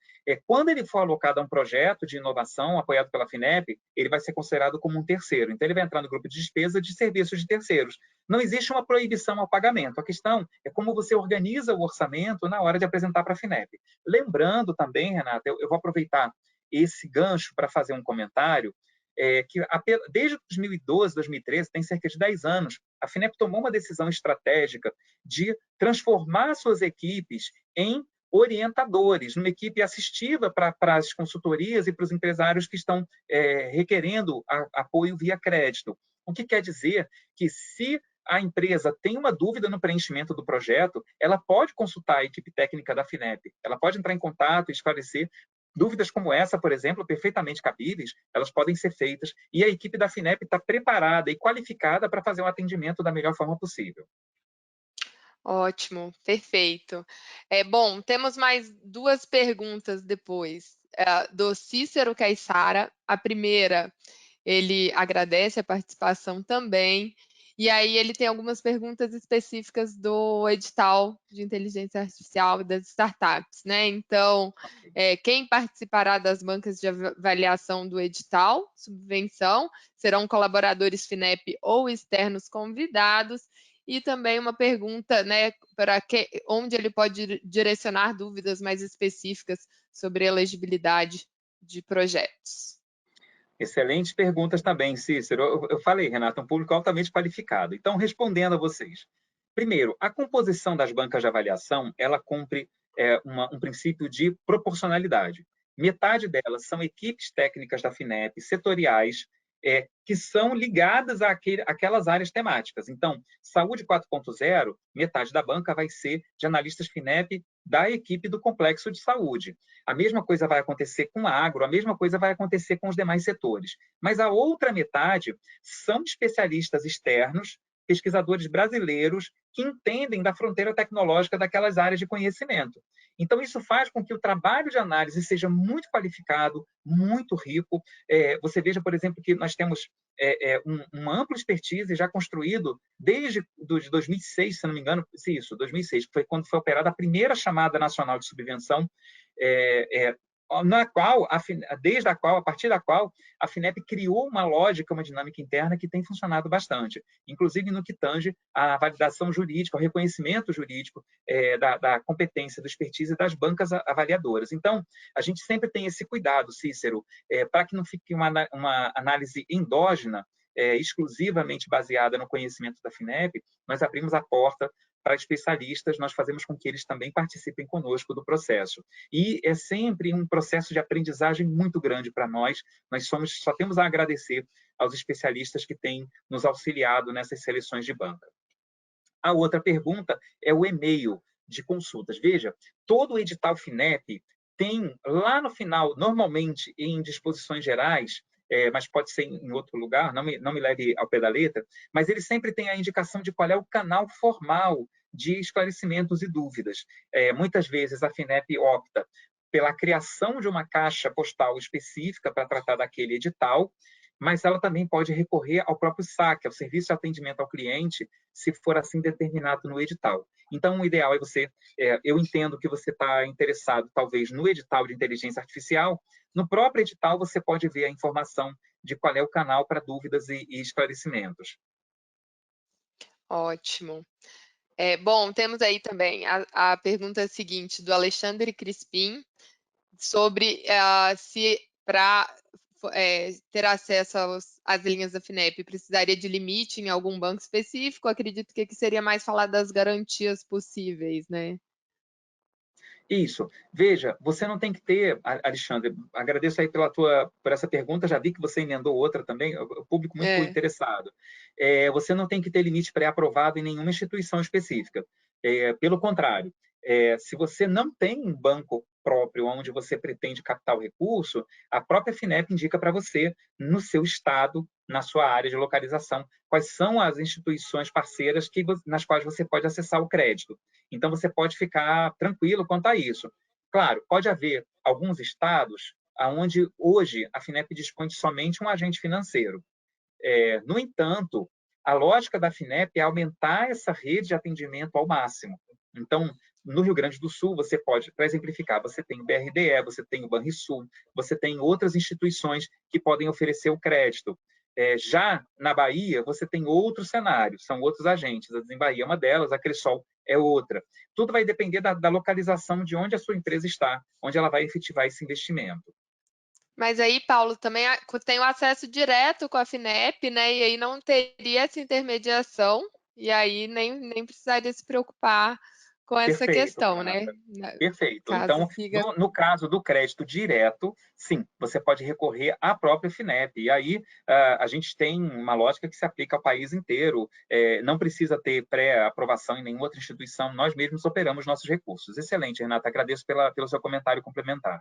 quando ele for alocado a um projeto de inovação apoiado pela FINEP, ele vai ser considerado como um terceiro. Então, ele vai entrar no grupo de despesa de serviços de terceiros. Não existe uma proibição ao pagamento. A questão é como você organiza o orçamento na hora de apresentar para a FINEP. Lembrando também, Renata, eu vou aproveitar esse gancho para fazer um comentário, que desde 2012, 2013, tem cerca de 10 anos, a FINEP tomou uma decisão estratégica de transformar suas equipes em orientadores, numa equipe assistiva para as consultorias e para os empresários que estão requerendo apoio via crédito. O que quer dizer que, se a empresa tem uma dúvida no preenchimento do projeto, ela pode consultar a equipe técnica da FINEP, ela pode entrar em contato e esclarecer. Dúvidas como essa, por exemplo, perfeitamente cabíveis, elas podem ser feitas, e a equipe da FINEP está preparada e qualificada para fazer o atendimento da melhor forma possível. Ótimo, perfeito. Bom, temos mais 2 perguntas depois, do Cícero Caissara. A primeira, ele agradece a participação também E aí ele tem algumas perguntas específicas do edital de inteligência artificial das startups, né? Então, quem participará das bancas de avaliação do edital, subvenção, serão colaboradores FINEP ou externos convidados, e também uma pergunta, né, para onde ele pode direcionar dúvidas mais específicas sobre elegibilidade de projetos. Excelentes perguntas também, Cícero. Eu falei, Renata, um público altamente qualificado. Então, respondendo a vocês. Primeiro, a composição das bancas de avaliação, ela cumpre um princípio de proporcionalidade. Metade delas são equipes técnicas da FINEP, setoriais, que são ligadas àquelas áreas temáticas. Então, Saúde 4.0, metade da banca vai ser de analistas FINEP da equipe do complexo de saúde. A mesma coisa vai acontecer com a agro, a mesma coisa vai acontecer com os demais setores. Mas a outra metade são especialistas externos, pesquisadores brasileiros que entendem da fronteira tecnológica daquelas áreas de conhecimento. Então, isso faz com que o trabalho de análise seja muito qualificado, muito rico. Você veja, por exemplo, que nós temos uma ampla expertise já construído desde 2006, se não me engano, isso, 2006, que foi quando foi operada a primeira chamada nacional de subvenção, a partir da qual a FINEP criou uma lógica, uma dinâmica interna que tem funcionado bastante, inclusive no que tange à validação jurídica, ao reconhecimento jurídico da competência, do expertise das bancas avaliadoras. Então, a gente sempre tem esse cuidado, Cícero, para que não fique uma análise endógena, exclusivamente baseada no conhecimento da FINEP, nós abrimos a porta para especialistas, nós fazemos com que eles também participem conosco do processo. E é sempre um processo de aprendizagem muito grande para nós. Só temos a agradecer aos especialistas que têm nos auxiliado nessas seleções de banca. A outra pergunta é o e-mail de consultas. Veja, todo o edital FINEP tem lá no final, normalmente em disposições gerais, mas pode ser em outro lugar, não me leve ao pé da letra, mas ele sempre tem a indicação de qual é o canal formal de esclarecimentos e dúvidas. Muitas vezes a FINEP opta pela criação de uma caixa postal específica para tratar daquele edital, mas ela também pode recorrer ao próprio SAC, ao Serviço de Atendimento ao Cliente, se for assim determinado no edital. Então, o ideal é você... eu entendo que você está interessado, talvez, no edital de inteligência artificial. No próprio edital, você pode ver a informação de qual é o canal para dúvidas e esclarecimentos. Ótimo. Bom, temos aí também a pergunta seguinte do Alexandre Crispim, sobre se para ter acesso às linhas da FINEP precisaria de limite em algum banco específico. Acredito que aqui seria mais falar das garantias possíveis, né? Isso. Veja, você não tem que ter, Alexandre, agradeço aí por essa pergunta, já vi que você emendou outra também, o público muito interessado. Você não tem que ter limite pré-aprovado em nenhuma instituição específica. Pelo contrário, se você não tem um banco próprio onde você pretende captar o recurso, a própria FINEP indica para você, no seu estado, na sua área de localização, quais são as instituições parceiras nas quais você pode acessar o crédito. Então, você pode ficar tranquilo quanto a isso. Claro, pode haver alguns estados onde hoje a FINEP dispõe de somente um agente financeiro. No entanto, a lógica da FINEP é aumentar essa rede de atendimento ao máximo. Então, no Rio Grande do Sul, você pode, para exemplificar, você tem o BRDE, você tem o Banrisul, você tem outras instituições que podem oferecer o crédito. Já na Bahia, você tem outro cenário, são outros agentes. A Desembahia é uma delas, a Cressol é outra. Tudo vai depender da localização de onde a sua empresa está, onde ela vai efetivar esse investimento. Mas aí, Paulo, também tem o acesso direto com a FINEP, né? E aí não teria essa intermediação, e aí nem precisaria se preocupar com essa Perfeito, questão, Renata. né? Perfeito. Caso Então, siga. no caso do crédito direto, sim, você pode recorrer à própria FINEP. E aí a gente tem uma lógica que se aplica ao país inteiro. Não precisa ter pré-aprovação em nenhuma outra instituição. Nós mesmos operamos nossos recursos. Excelente, Renata. Agradeço pelo seu comentário complementar.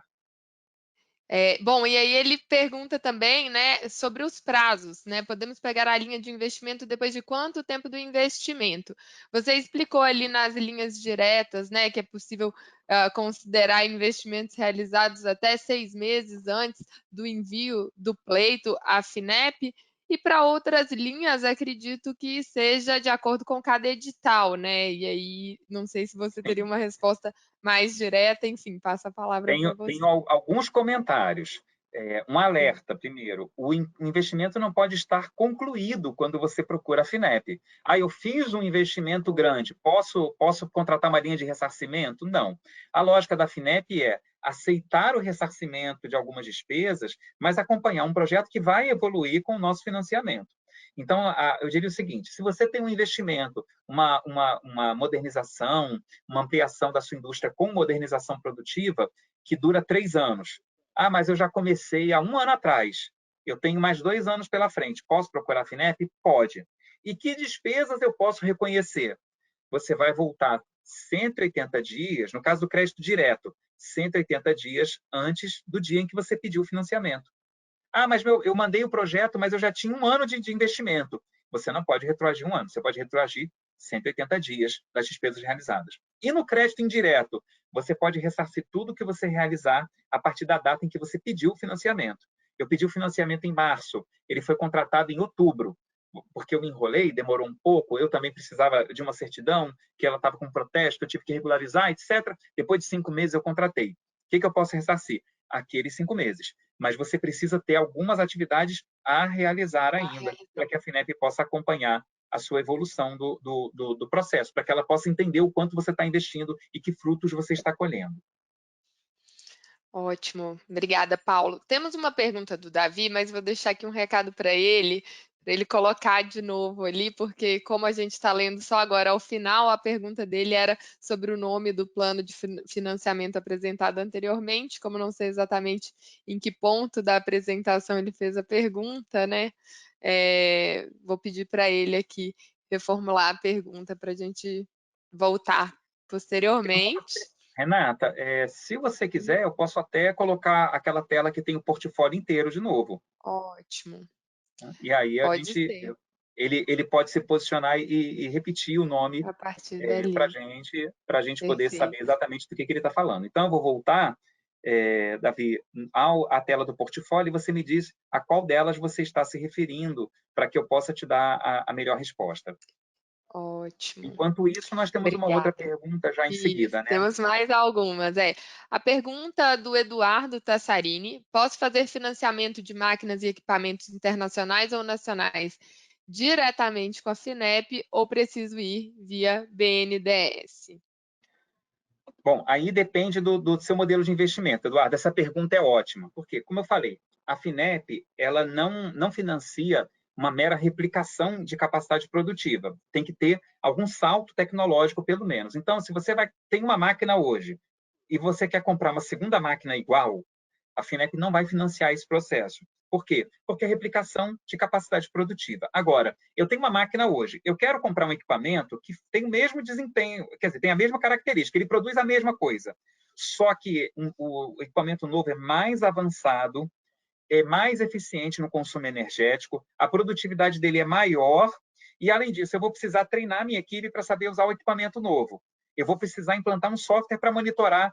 Bom, e aí ele pergunta também, né, sobre os prazos, né? Podemos pegar a linha de investimento depois de quanto tempo do investimento? Você explicou ali nas linhas diretas, né, que é possível considerar investimentos realizados até 6 meses antes do envio do pleito à FINEP. E para outras linhas, acredito que seja de acordo com cada edital, né? E aí, não sei se você teria uma resposta mais direta, enfim, passo a palavra para Tenho você. alguns comentários. Um alerta, primeiro, o investimento não pode estar concluído quando você procura a FINEP. Ah, eu fiz um investimento grande, posso contratar uma linha de ressarcimento? Não. A lógica da FINEP é aceitar o ressarcimento de algumas despesas, mas acompanhar um projeto que vai evoluir com o nosso financiamento. Então, eu diria o seguinte, se você tem um investimento, uma modernização, uma ampliação da sua indústria com modernização produtiva, que dura 3 anos. Ah, mas eu já comecei há 1 ano atrás. Eu tenho mais 2 anos pela frente. Posso procurar a FINEP? Pode. E que despesas eu posso reconhecer? Você vai voltar 180 dias, no caso do crédito direto, 180 dias antes do dia em que você pediu o financiamento. Ah, mas eu mandei o projeto, mas eu já tinha 1 ano de investimento. Você não pode retroagir 1 ano, você pode retroagir 180 dias das despesas realizadas. E no crédito indireto, você pode ressarcir tudo que você realizar a partir da data em que você pediu o financiamento. Eu pedi o financiamento em março, ele foi contratado em outubro, porque eu me enrolei, demorou um pouco, eu também precisava de uma certidão, que ela estava com protesto, eu tive que regularizar, etc. Depois de 5 meses eu contratei. O que eu posso ressarcir? Aqueles 5 meses. Mas você precisa ter algumas atividades a realizar ainda, para que a FINEP possa acompanhar a sua evolução do processo, para que ela possa entender o quanto você está investindo e que frutos você está colhendo. Ótimo, obrigada, Paulo. Temos uma pergunta do Davi, mas vou deixar aqui um recado para ele colocar de novo ali, porque como a gente está lendo só agora ao final, a pergunta dele era sobre o nome do plano de financiamento apresentado anteriormente, como não sei exatamente em que ponto da apresentação ele fez a pergunta, né? Vou pedir para ele aqui reformular a pergunta para a gente voltar posteriormente. Renata, se você quiser, eu posso até colocar aquela tela que tem o portfólio inteiro de novo. Ótimo. Né? E aí Pode ser, ele pode se posicionar e repetir o nome a partir para dali. a gente poder saber Perfeito. exatamente do que ele está falando. Então, eu vou voltar, Davi, à tela do portfólio e você me diz a qual delas você está se referindo para que eu possa te dar a melhor resposta. Ótimo. Enquanto isso, nós temos uma outra Obrigada. pergunta já em Isso, seguida, né? temos mais algumas. A pergunta do Eduardo Tassarini: posso fazer financiamento de máquinas e equipamentos internacionais ou nacionais diretamente com a FINEP ou preciso ir via BNDES? Bom, aí depende do seu modelo de investimento, Eduardo. Essa pergunta é ótima, porque, como eu falei, a FINEP ela não financia uma mera replicação de capacidade produtiva. Tem que ter algum salto tecnológico, pelo menos. Então, se você tem uma máquina hoje e você quer comprar uma segunda máquina igual, a FINEP não vai financiar esse processo. Por quê? Porque é replicação de capacidade produtiva. Agora, eu tenho uma máquina hoje, eu quero comprar um equipamento que tem o mesmo desempenho, quer dizer, tem a mesma característica, ele produz a mesma coisa. Só que o equipamento novo é mais avançado, é mais eficiente no consumo energético, a produtividade dele é maior e, além disso, eu vou precisar treinar minha equipe para saber usar o equipamento novo. Eu vou precisar implantar um software para monitorar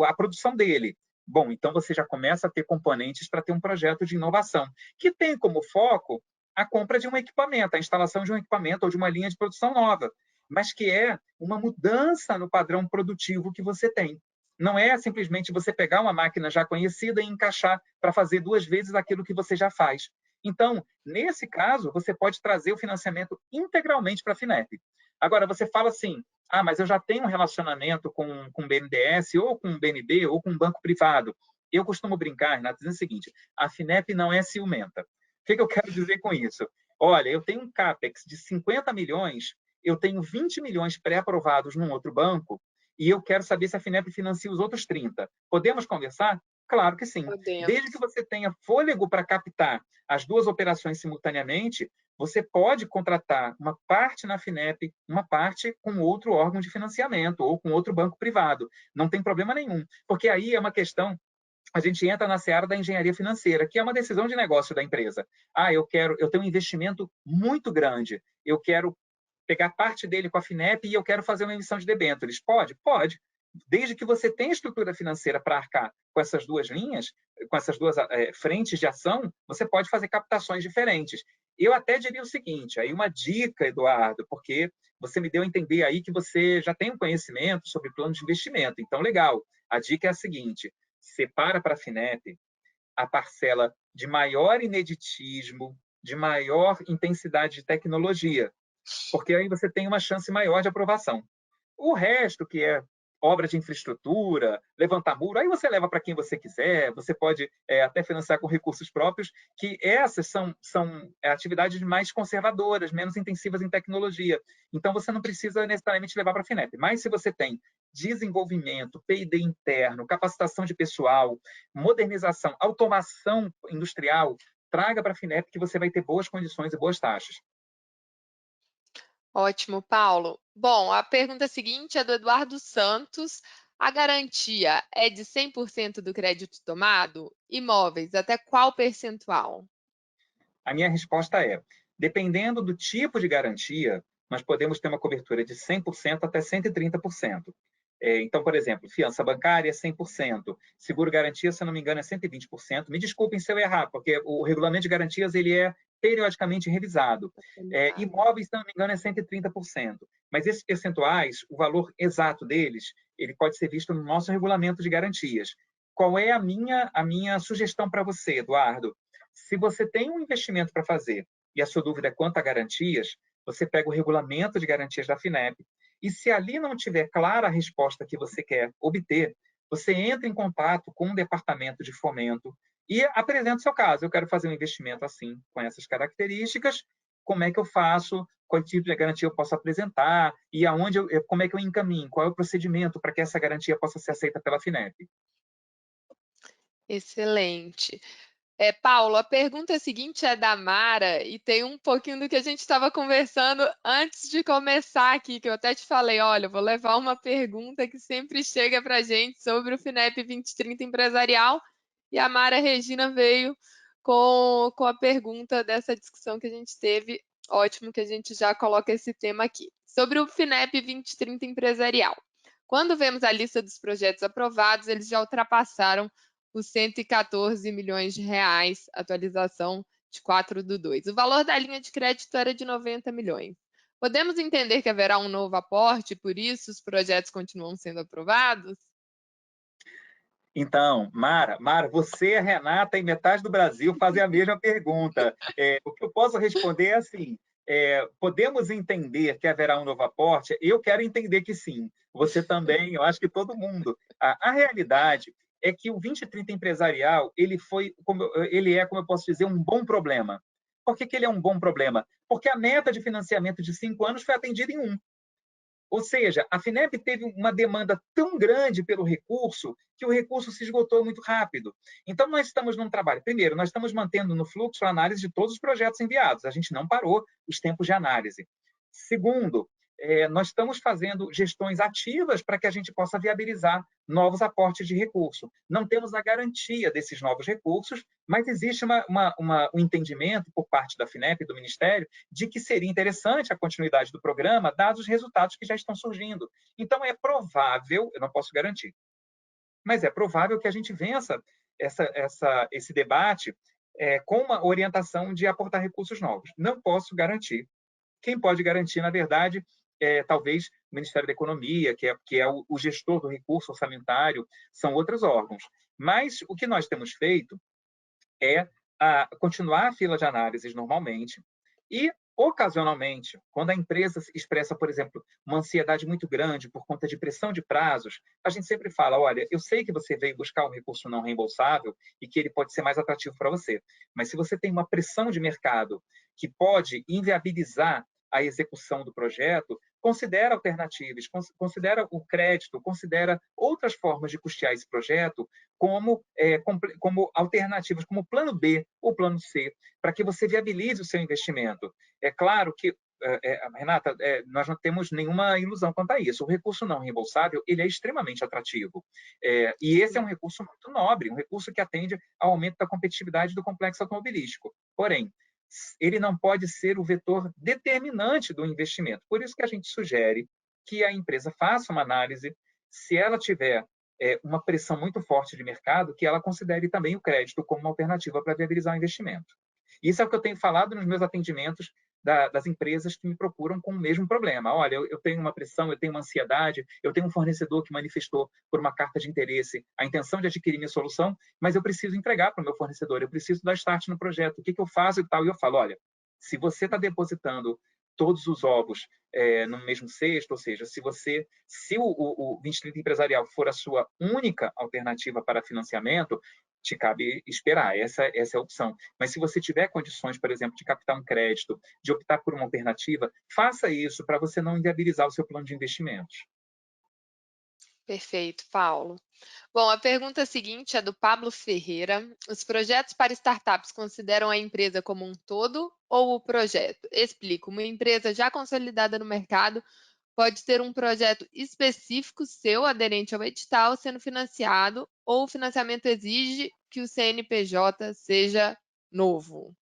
a produção dele. Bom, então você já começa a ter componentes para ter um projeto de inovação, que tem como foco a compra de um equipamento, a instalação de um equipamento ou de uma linha de produção nova, mas que é uma mudança no padrão produtivo que você tem. Não é simplesmente você pegar uma máquina já conhecida e encaixar para fazer 2 vezes aquilo que você já faz. Então, nesse caso, você pode trazer o financiamento integralmente para a FINEP. Agora, você fala assim, mas eu já tenho um relacionamento com o BNDES, ou com o BNB, ou com um banco privado. Eu costumo brincar, Renato, dizendo o seguinte, a FINEP não é ciumenta. O que eu quero dizer com isso? Olha, eu tenho um CAPEX de 50 milhões, eu tenho 20 milhões pré-aprovados num outro banco, e eu quero saber se a FINEP financia os outros 30. Podemos conversar? Claro que sim. Desde que Podemos. você tenha fôlego para captar as 2 operações simultaneamente, você pode contratar uma parte na FINEP, uma parte com outro órgão de financiamento ou com outro banco privado. Não tem problema nenhum, porque aí é uma questão, a gente entra na seara da engenharia financeira, que é uma decisão de negócio da empresa. Eu tenho um investimento muito grande, eu quero pegar parte dele com a FINEP e eu quero fazer uma emissão de debêntures. Pode? Pode. desde que você tenha estrutura financeira para arcar com essas duas linhas, com essas duas frentes de ação, você pode fazer captações diferentes. Eu até diria o seguinte, aí uma dica, Eduardo, porque você me deu a entender aí que você já tem um conhecimento sobre plano de investimento. Então, legal. A dica é a seguinte, separa para a FINEP a parcela de maior ineditismo, de maior intensidade de tecnologia, porque aí você tem uma chance maior de aprovação. O resto, que é obra de infraestrutura, levantar muro, aí você leva para quem você quiser, você pode até financiar com recursos próprios, que essas são atividades mais conservadoras, menos intensivas em tecnologia. Então, você não precisa necessariamente levar para a FINEP. Mas se você tem desenvolvimento, P&D interno, capacitação de pessoal, modernização, automação industrial, traga para a FINEP que você vai ter boas condições e boas taxas. Ótimo, Paulo. Bom, a pergunta seguinte é do Eduardo Santos. A garantia é de 100% do crédito tomado? Imóveis, até qual percentual? A minha resposta é, dependendo do tipo de garantia, nós podemos ter uma cobertura de 100% até 130%. Então, por exemplo, fiança bancária é 100%, seguro-garantia, se não me engano, é 120%. Me desculpem se eu errar, porque o regulamento de garantias ele é periodicamente revisado. Imóveis, se não me engano, é 130%. Mas esses percentuais, o valor exato deles, ele pode ser visto no nosso regulamento de garantias. Qual é a minha sugestão para você, Eduardo? Se você tem um investimento para fazer e a sua dúvida é quanto a garantias, você pega o regulamento de garantias da FINEP e se ali não tiver clara a resposta que você quer obter, você entra em contato com o departamento de fomento e apresenta o seu caso. Eu quero fazer um investimento assim, com essas características, como é que eu faço, qual tipo de garantia eu posso apresentar e como é que eu encaminho, qual é o procedimento para que essa garantia possa ser aceita pela FINEP. Excelente. Paulo, a pergunta seguinte é da Mara e tem um pouquinho do que a gente estava conversando antes de começar aqui, que eu até te falei, olha, eu vou levar uma pergunta que sempre chega para a gente sobre o FINEP 2030 empresarial e a Mara Regina veio com a pergunta dessa discussão que a gente teve. Ótimo que a gente já coloca esse tema aqui. Sobre o FINEP 2030 empresarial. Quando vemos a lista dos projetos aprovados, eles já ultrapassaram os 114 milhões de reais, atualização de 4/2. O valor da linha de crédito era de 90 milhões. Podemos entender que haverá um novo aporte, por isso os projetos continuam sendo aprovados? Então, Mara, você, a Renata e metade do Brasil fazem a mesma pergunta. O que eu posso responder é assim, podemos entender que haverá um novo aporte? Eu quero entender que sim. Você também, eu acho que todo mundo. A realidade é que o 2030 empresarial, ele é, como eu posso dizer, um bom problema. Por que ele é um bom problema? Porque a meta de financiamento de 5 anos foi atendida em 1. Ou seja, a FINEP teve uma demanda tão grande pelo recurso que o recurso se esgotou muito rápido. Então, nós estamos num trabalho. Primeiro, nós estamos mantendo no fluxo a análise de todos os projetos enviados. A gente não parou os tempos de análise. Segundo, nós estamos fazendo gestões ativas para que a gente possa viabilizar novos aportes de recurso. Não temos a garantia desses novos recursos, mas existe um entendimento por parte da FINEP e do Ministério de que seria interessante a continuidade do programa, dados os resultados que já estão surgindo. Então, é provável, eu não posso garantir, mas é provável que a gente vença esse debate com uma orientação de aportar recursos novos. Não posso garantir. Quem pode garantir, na verdade, talvez o Ministério da Economia, que é o gestor do recurso orçamentário, são outros órgãos. Mas o que nós temos feito é continuar a fila de análises normalmente e, ocasionalmente, quando a empresa expressa, por exemplo, uma ansiedade muito grande por conta de pressão de prazos, a gente sempre fala, olha, eu sei que você veio buscar um recurso não reembolsável e que ele pode ser mais atrativo para você, mas se você tem uma pressão de mercado que pode inviabilizar a execução do projeto, considera alternativas, considera o crédito, considera outras formas de custear esse projeto como alternativas, como plano B ou plano C, para que você viabilize o seu investimento. É claro que, Renata, nós não temos nenhuma ilusão quanto a isso. O recurso não reembolsável ele é extremamente atrativo. E esse é um recurso muito nobre, um recurso que atende ao aumento da competitividade do complexo automobilístico. Porém, ele não pode ser o vetor determinante do investimento. Por isso que a gente sugere que a empresa faça uma análise se ela tiver uma pressão muito forte de mercado, que ela considere também o crédito como uma alternativa para viabilizar o investimento. Isso é o que eu tenho falado nos meus atendimentos das empresas que me procuram com o mesmo problema. Olha, eu tenho uma pressão, eu tenho uma ansiedade, eu tenho um fornecedor que manifestou por uma carta de interesse a intenção de adquirir minha solução, mas eu preciso entregar para o meu fornecedor, eu preciso dar start no projeto, o que eu faço e tal? E eu falo, olha, se você está depositando todos os ovos no mesmo cesto, ou seja, se o 2030 empresarial for a sua única alternativa para financiamento, te cabe esperar, essa é a opção. Mas se você tiver condições, por exemplo, de captar um crédito, de optar por uma alternativa, faça isso para você não inviabilizar o seu plano de investimentos. Perfeito, Paulo. Bom, a pergunta seguinte é do Pablo Ferreira. Os projetos para startups consideram a empresa como um todo ou o projeto? Explico. Uma empresa já consolidada no mercado pode ter um projeto específico seu aderente ao edital sendo financiado, ou o financiamento exige que o CNPJ seja novo?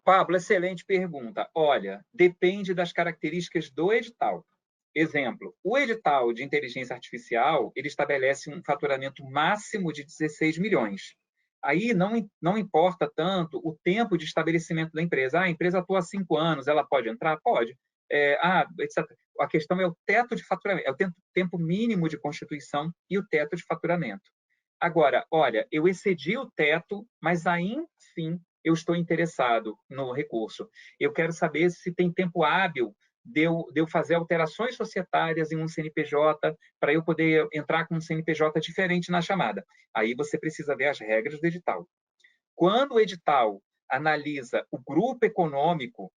Pablo, excelente pergunta. Olha, depende das características do edital. Exemplo, o edital de inteligência artificial, ele estabelece um faturamento máximo de 16 milhões. Aí não importa tanto o tempo de estabelecimento da empresa. A empresa atua há 5 anos, ela pode entrar? Pode. Etc. A questão é o teto de faturamento, é o tempo mínimo de constituição e o teto de faturamento. Agora, olha, eu excedi o teto, mas ainda assim eu estou interessado no recurso. Eu quero saber se tem tempo hábil de eu fazer alterações societárias em um CNPJ para eu poder entrar com um CNPJ diferente na chamada. Aí você precisa ver as regras do edital. Quando o edital analisa o grupo econômico,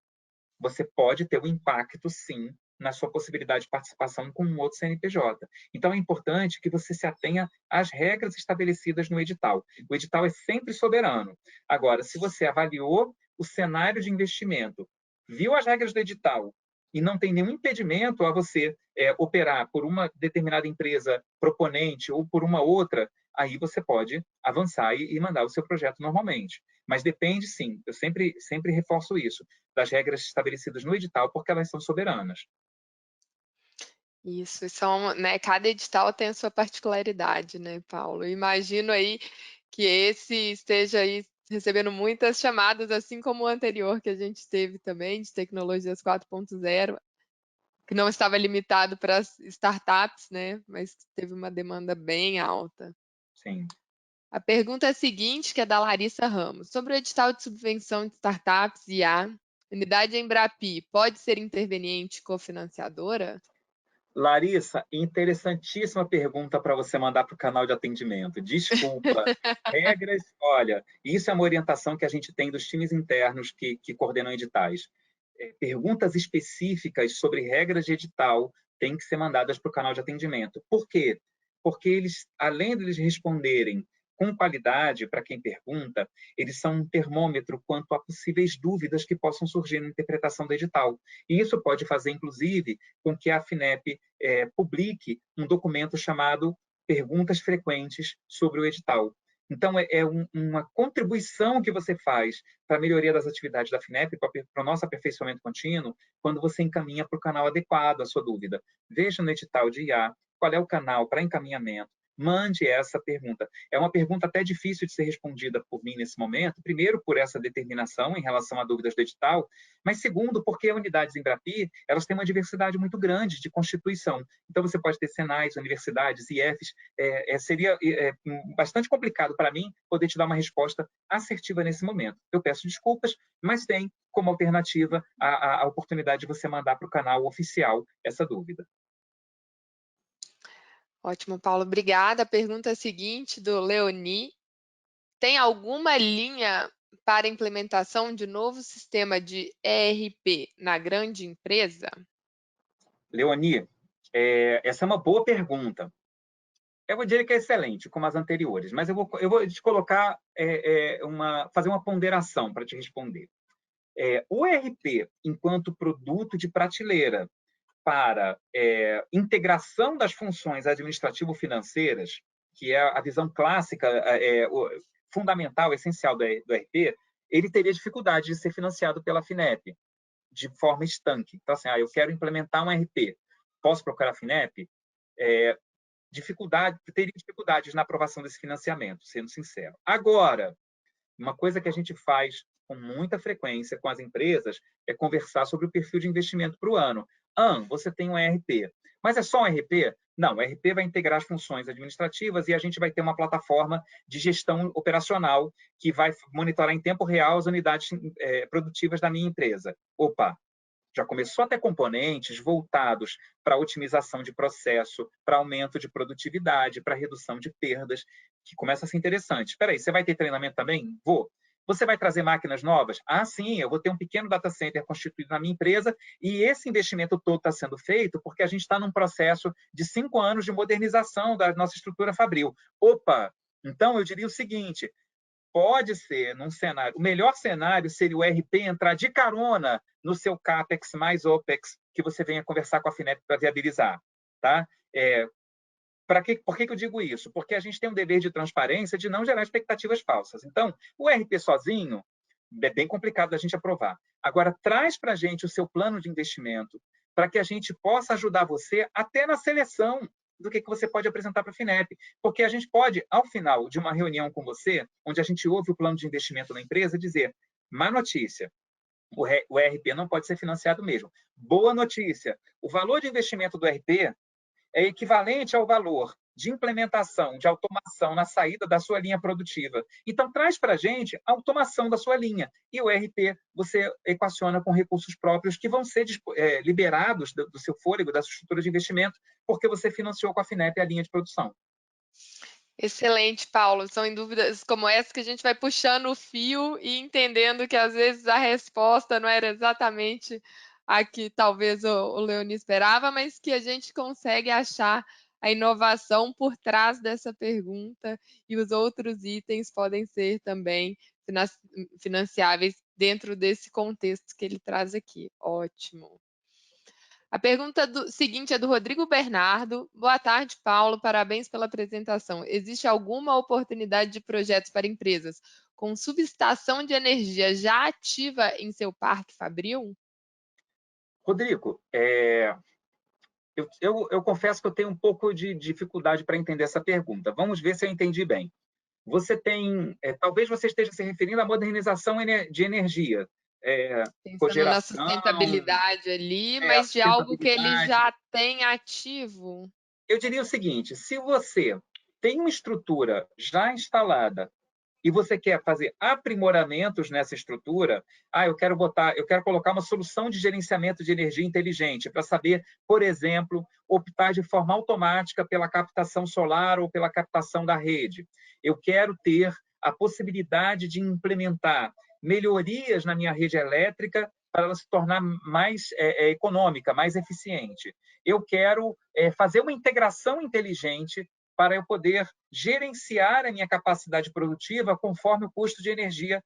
você pode ter um impacto, sim, na sua possibilidade de participação com um outro CNPJ. Então, é importante que você se atenha às regras estabelecidas no edital. O edital é sempre soberano. Agora, se você avaliou o cenário de investimento, viu as regras do edital e não tem nenhum impedimento a você operar por uma determinada empresa proponente ou por uma outra, aí você pode avançar e mandar o seu projeto normalmente. Mas depende, sim, eu sempre reforço isso, das regras estabelecidas no edital, porque elas são soberanas. Isso, são, né, cada edital tem a sua particularidade, né, Paulo? Imagino aí que esse esteja aí recebendo muitas chamadas, assim como o anterior que a gente teve também, de tecnologias 4.0, que não estava limitado para as startups, né, mas teve uma demanda bem alta. Sim. A pergunta seguinte, que é da Larissa Ramos, sobre o edital de subvenção de startups e a unidade Embrapi pode ser interveniente cofinanciadora? Larissa, interessantíssima pergunta para você mandar para o canal de atendimento. Desculpa. Regras, olha, isso é uma orientação que a gente tem dos times internos que coordenam editais. Perguntas específicas sobre regras de edital têm que ser mandadas para o canal de atendimento. Por quê? Porque eles, além de eles responderem com qualidade para quem pergunta, eles são um termômetro quanto a possíveis dúvidas que possam surgir na interpretação do edital. E isso pode fazer, inclusive, com que a FINEP publique um documento chamado Perguntas Frequentes sobre o edital. Então, uma contribuição que você faz para a melhoria das atividades da FINEP, para o nosso aperfeiçoamento contínuo, quando você encaminha para o canal adequado a sua dúvida. Veja no edital de IA qual é o canal para encaminhamento, mande essa pergunta. É uma pergunta até difícil de ser respondida por mim nesse momento, primeiro por essa determinação em relação a dúvidas do edital, mas segundo porque unidades Embrapi, elas têm uma diversidade muito grande de constituição. Então você pode ter senais, universidades, IFs, seria bastante complicado para mim poder te dar uma resposta assertiva nesse momento. Eu peço desculpas, mas tem como alternativa a oportunidade de você mandar para o canal oficial essa dúvida. Ótimo, Paulo, obrigada. A pergunta seguinte do Leoni: tem alguma linha para implementação de novo sistema de ERP na grande empresa? Leoni, essa é uma boa pergunta. Eu vou dizer que é excelente, como as anteriores, mas eu vou te colocar, fazer uma ponderação para te responder. O ERP, enquanto produto de prateleira para integração das funções administrativo-financeiras, que é a visão clássica, fundamental, essencial do ERP, ele teria dificuldade de ser financiado pela FINEP de forma estanque. Então, assim, eu quero implementar um ERP. Posso procurar a FINEP? teria dificuldades na aprovação desse financiamento, sendo sincero. Agora, uma coisa que a gente faz com muita frequência com as empresas é conversar sobre o perfil de investimento para o ano. Você tem um ERP, mas é só um ERP? Não, o ERP vai integrar as funções administrativas e a gente vai ter uma plataforma de gestão operacional que vai monitorar em tempo real as unidades produtivas da minha empresa. Opa, já começou a ter componentes voltados para otimização de processo, para aumento de produtividade, para redução de perdas, que começa a ser interessante. Espera aí, você vai ter treinamento também? Vou. Você vai trazer máquinas novas? Sim, eu vou ter um pequeno data center constituído na minha empresa e esse investimento todo está sendo feito porque a gente está num processo de 5 anos de modernização da nossa estrutura fabril. Opa! Então, eu diria o seguinte, pode ser, num cenário, o melhor cenário seria o ERP entrar de carona no seu CAPEX mais OPEX, que você venha conversar com a FINEP para viabilizar. Tá? Por que eu digo isso? Porque a gente tem um dever de transparência de não gerar expectativas falsas. Então, o ERP sozinho é bem complicado da gente aprovar. Agora, traz para a gente o seu plano de investimento para que a gente possa ajudar você até na seleção do que você pode apresentar para a FINEP. Porque a gente pode, ao final de uma reunião com você, onde a gente ouve o plano de investimento da empresa, dizer, má notícia, o ERP não pode ser financiado mesmo. Boa notícia, o valor de investimento do ERP é equivalente ao valor de implementação, de automação na saída da sua linha produtiva. Então, traz para a gente a automação da sua linha. E o ERP você equaciona com recursos próprios que vão ser liberados do seu fôlego, da sua estrutura de investimento, porque você financiou com a FINEP a linha de produção. Excelente, Paulo. São em dúvidas como essa que a gente vai puxando o fio e entendendo que, às vezes, a resposta não era exatamente a que talvez o Leoni esperava, mas que a gente consegue achar a inovação por trás dessa pergunta e os outros itens podem ser também financiáveis dentro desse contexto que ele traz aqui. Ótimo. A pergunta seguinte é do Rodrigo Bernardo. Boa tarde, Paulo. Parabéns pela apresentação. Existe alguma oportunidade de projetos para empresas com subestação de energia já ativa em seu parque fabril? Rodrigo, eu confesso que eu tenho um pouco de dificuldade para entender essa pergunta. Vamos ver se eu entendi bem. Você tem, talvez você esteja se referindo à modernização de energia, Pensando na cogeração, sustentabilidade ali, mas de algo que ele sustentabilidade. já tem ativo. Eu diria o seguinte, se você tem uma estrutura já instalada e você quer fazer aprimoramentos nessa estrutura, eu quero colocar uma solução de gerenciamento de energia inteligente para saber, por exemplo, optar de forma automática pela captação solar ou pela captação da rede. Eu quero ter a possibilidade de implementar melhorias na minha rede elétrica para ela se tornar mais econômica, mais eficiente. Eu quero fazer uma integração inteligente para eu poder gerenciar a minha capacidade produtiva conforme o custo de energia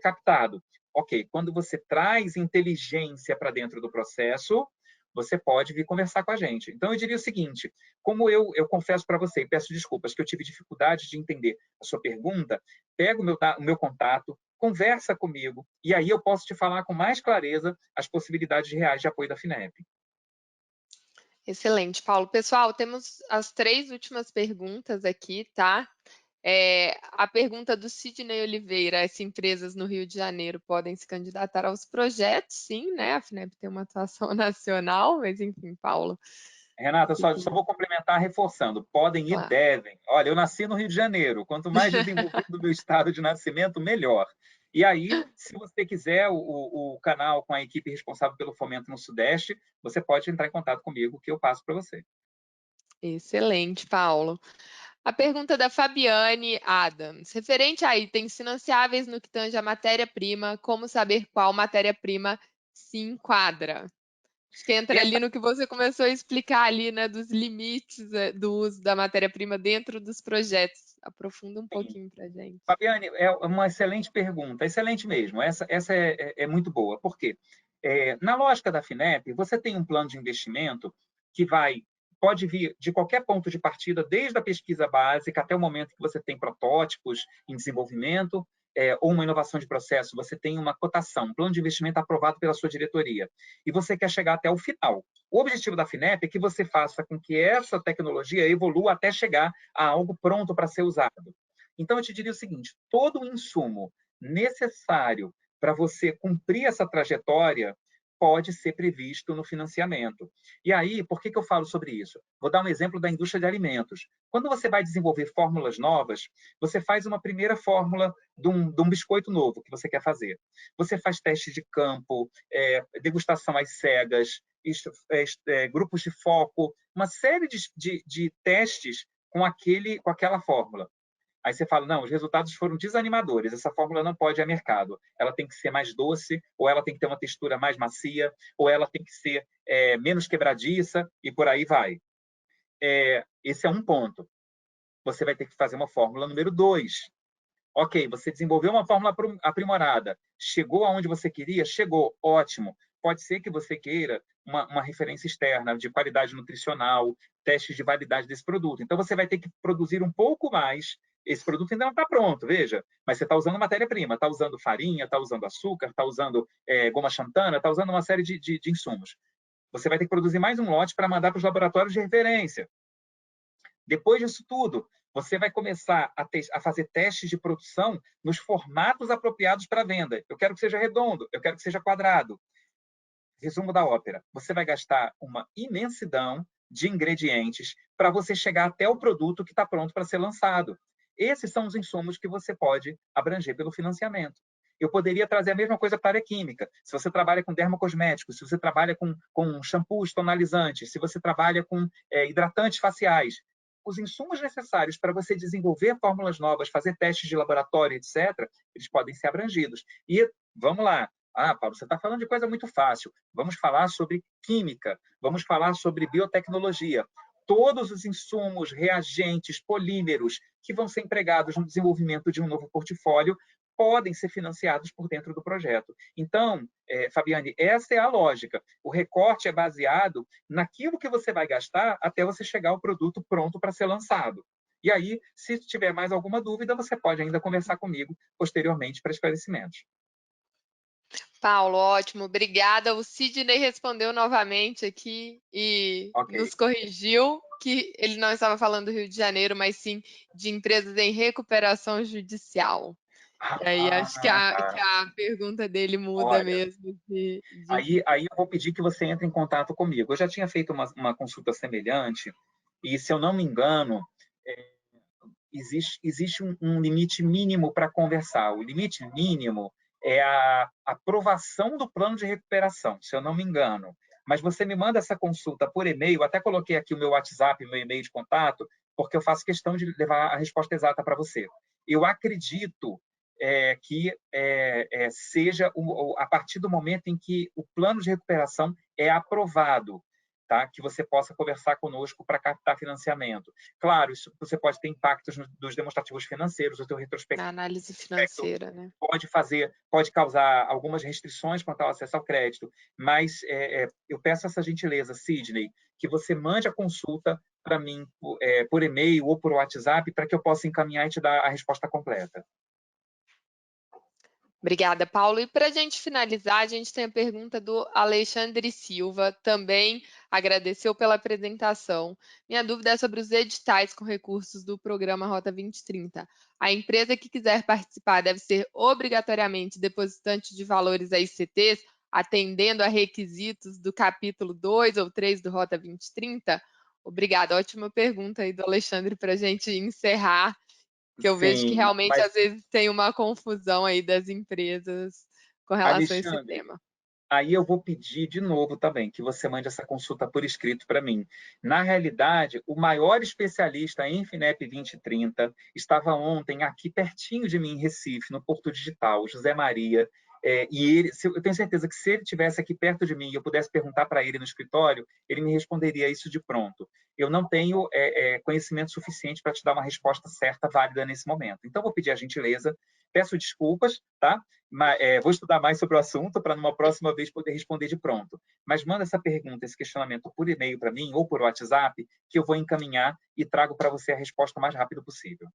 captado. Ok, quando você traz inteligência para dentro do processo, você pode vir conversar com a gente. Então, eu diria o seguinte, como eu confesso para você, e peço desculpas, que eu tive dificuldade de entender a sua pergunta, pega o meu contato, conversa comigo, e aí eu posso te falar com mais clareza as possibilidades reais de apoio da FINEP. Excelente, Paulo. Pessoal, temos as 3 últimas perguntas aqui, tá? A pergunta do Sidney Oliveira, se empresas no Rio de Janeiro podem se candidatar aos projetos? Sim, né? A FINEP tem uma atuação nacional, mas enfim, Paulo. Renata, só vou complementar reforçando, podem e devem. Olha, eu nasci no Rio de Janeiro, quanto mais desenvolvido o meu estado de nascimento, melhor. E aí, se você quiser o canal com a equipe responsável pelo fomento no Sudeste, você pode entrar em contato comigo, que eu passo para você. Excelente, Paulo. A pergunta da Fabiane Adams. Referente a itens financiáveis no que tange a matéria-prima, como saber qual matéria-prima se enquadra? Acho que entra ali no que você começou a explicar ali, né, dos limites do uso da matéria-prima dentro dos projetos. Aprofunda um pouquinho para a gente. Fabiane, é uma excelente pergunta, excelente mesmo. Essa é muito boa. Por quê? Na lógica da FINEP, você tem um plano de investimento que pode vir de qualquer ponto de partida, desde a pesquisa básica até o momento que você tem protótipos em desenvolvimento, ou uma inovação de processo, você tem uma cotação, um plano de investimento aprovado pela sua diretoria, e você quer chegar até o final. O objetivo da FINEP é que você faça com que essa tecnologia evolua até chegar a algo pronto para ser usado. Então, eu te diria o seguinte, todo o insumo necessário para você cumprir essa trajetória pode ser previsto no financiamento. E aí, por que eu falo sobre isso? Vou dar um exemplo da indústria de alimentos. Quando você vai desenvolver fórmulas novas, você faz uma primeira fórmula de um biscoito novo que você quer fazer. Você faz testes de campo, degustação às cegas, grupos de foco, uma série de testes com aquela fórmula. Aí você fala, não, os resultados foram desanimadores, essa fórmula não pode ir a mercado. Ela tem que ser mais doce, ou ela tem que ter uma textura mais macia, ou ela tem que ser menos quebradiça, e por aí vai. Esse é um ponto. Você vai ter que fazer uma fórmula número 2. Ok, você desenvolveu uma fórmula aprimorada. Chegou aonde você queria? Chegou. Ótimo. Pode ser que você queira uma referência externa de qualidade nutricional, testes de validade desse produto. Então, você vai ter que produzir um pouco mais. Esse produto ainda não está pronto, veja. Mas você está usando matéria-prima, está usando farinha, está usando açúcar, está usando goma xantana, está usando uma série de insumos. Você vai ter que produzir mais um lote para mandar para os laboratórios de referência. Depois disso tudo, você vai começar a fazer testes de produção nos formatos apropriados para venda. Eu quero que seja redondo, eu quero que seja quadrado. Resumo da ópera. Você vai gastar uma imensidão de ingredientes para você chegar até o produto que está pronto para ser lançado. Esses são os insumos que você pode abranger pelo financiamento. Eu poderia trazer a mesma coisa para a área química. Se você trabalha com dermocosméticos, se você trabalha com shampoos tonalizantes, se você trabalha com hidratantes faciais, os insumos necessários para você desenvolver fórmulas novas, fazer testes de laboratório, etc., eles podem ser abrangidos. E vamos lá. Paulo, você está falando de coisa muito fácil. Vamos falar sobre química, vamos falar sobre biotecnologia. Todos os insumos, reagentes, polímeros que vão ser empregados no desenvolvimento de um novo portfólio podem ser financiados por dentro do projeto. Então, Fabiane, essa é a lógica. O recorte é baseado naquilo que você vai gastar até você chegar ao produto pronto para ser lançado. E aí, se tiver mais alguma dúvida, você pode ainda conversar comigo posteriormente para esclarecimentos. Paulo, ótimo, obrigada. O Sidney respondeu novamente aqui e nos corrigiu que ele não estava falando do Rio de Janeiro, mas sim de empresas em recuperação judicial. E aí acho que a pergunta dele muda. Olha, mesmo. Aí eu vou pedir que você entre em contato comigo. Eu já tinha feito uma consulta semelhante e, se eu não me engano, existe um limite mínimo para conversar. O limite mínimo é a aprovação do plano de recuperação, se eu não me engano. Mas você me manda essa consulta por e-mail, até coloquei aqui o meu WhatsApp, meu e-mail de contato, porque eu faço questão de levar a resposta exata para você. Eu acredito que seja a partir do momento em que o plano de recuperação é aprovado, tá? Que você possa conversar conosco para captar financiamento. Claro, isso você pode ter impactos dos demonstrativos financeiros, do teu retrospectivo. Na análise financeira, né? Pode causar algumas restrições quanto ao acesso ao crédito, mas eu peço essa gentileza, Sidney, que você mande a consulta para mim por e-mail ou por WhatsApp para que eu possa encaminhar e te dar a resposta completa. Obrigada, Paulo. E para a gente finalizar, a gente tem a pergunta do Alexandre Silva, também agradeceu pela apresentação. Minha dúvida é sobre os editais com recursos do programa Rota 2030. A empresa que quiser participar deve ser obrigatoriamente depositante de valores a ICTs, atendendo a requisitos do capítulo 2 ou 3 do Rota 2030? Obrigada, ótima pergunta aí do Alexandre para a gente encerrar. Que eu vejo que realmente, às vezes, tem uma confusão aí das empresas com relação a esse tema. Aí eu vou pedir de novo também que você mande essa consulta por escrito para mim. Na realidade, o maior especialista em FINEP 2030 estava ontem aqui pertinho de mim, em Recife, no Porto Digital, José Maria. E ele, eu tenho certeza que se ele estivesse aqui perto de mim e eu pudesse perguntar para ele no escritório, ele me responderia isso de pronto. Eu não tenho conhecimento suficiente para te dar uma resposta certa, válida nesse momento. Então, vou pedir a gentileza, peço desculpas, tá? Mas, vou estudar mais sobre o assunto para, numa próxima vez, poder responder de pronto. Mas manda essa pergunta, esse questionamento por e-mail para mim ou por WhatsApp, que eu vou encaminhar e trago para você a resposta o mais rápido possível.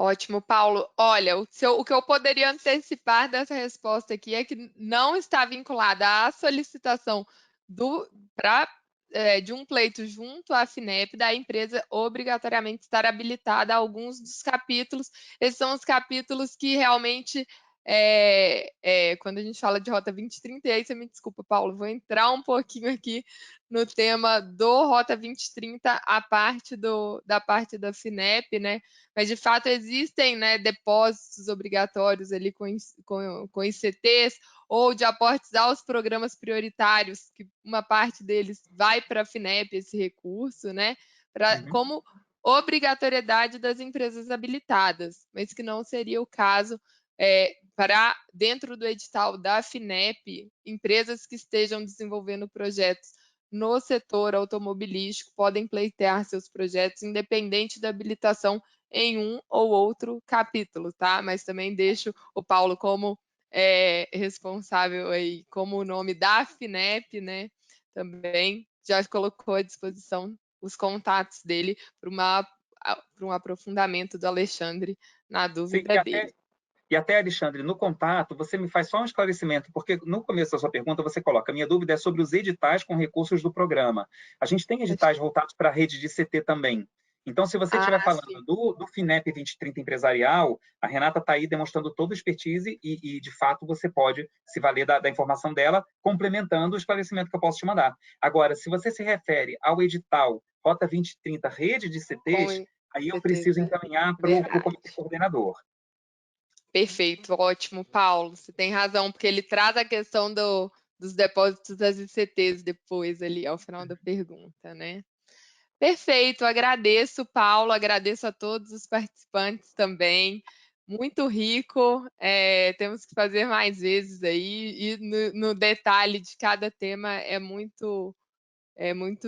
Ótimo, Paulo. Olha, o que eu poderia antecipar dessa resposta aqui é que não está vinculada à solicitação de um pleito junto à FINEP da empresa obrigatoriamente estar habilitada a alguns dos capítulos. Esses são os capítulos que realmente, quando a gente fala de Rota 2030, e aí você me desculpa, Paulo, vou entrar um pouquinho aqui no tema do Rota 2030, da parte da FINEP, né? Mas, de fato, existem, né, depósitos obrigatórios ali com ICTs ou de aportes aos programas prioritários, que uma parte deles vai para a FINEP, esse recurso, né, como obrigatoriedade das empresas habilitadas, mas que não seria o caso para, dentro do edital da FINEP, empresas que estejam desenvolvendo projetos no setor automobilístico podem pleitear seus projetos independente da habilitação em um ou outro capítulo, tá? Mas também deixo o Paulo como responsável aí, como o nome da FINEP, né? Também já colocou à disposição os contatos dele para um aprofundamento do Alexandre na Sim, dúvida dele. e até, Alexandre, no contato, você me faz só um esclarecimento, porque no começo da sua pergunta você coloca: minha dúvida é sobre os editais com recursos do programa. A gente tem editais voltados para a rede de CT também. Então, se você estiver falando Sim. do FINEP 2030 empresarial, a Renata está aí demonstrando toda a expertise e, de fato, você pode se valer da informação dela, complementando o esclarecimento que eu posso te mandar. Agora, se você se refere ao edital Rota 2030 Rede de CTs, aí eu preciso certeza. encaminhar para o Verdade. comitê coordenador. Perfeito, ótimo, Paulo. Você tem razão, porque ele traz a questão dos depósitos das ICTs depois ali, ao final da pergunta, né? Perfeito, agradeço, Paulo, agradeço a todos os participantes também. Muito rico, temos que fazer mais vezes aí, e no detalhe de cada tema é muito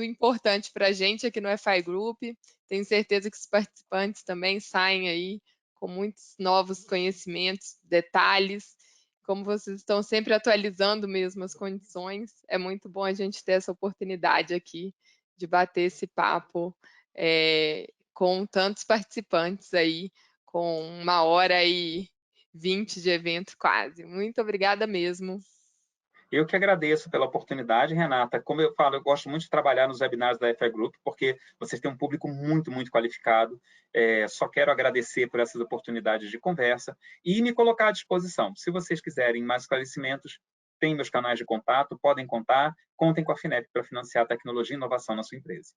importante para a gente aqui no FI Group. Tenho certeza que os participantes também saem aí com muitos novos conhecimentos, detalhes. Como vocês estão sempre atualizando mesmo as condições, é muito bom a gente ter essa oportunidade aqui de bater esse papo com tantos participantes aí, com 1h20 de evento quase. Muito obrigada mesmo. Eu que agradeço pela oportunidade, Renata. Como eu falo, eu gosto muito de trabalhar nos webinários da FI Group, porque vocês têm um público muito, muito qualificado. Só quero agradecer por essas oportunidades de conversa e me colocar à disposição. Se vocês quiserem mais esclarecimentos, tem meus canais de contato, podem contar. Contem com a FINEP para financiar tecnologia e inovação na sua empresa.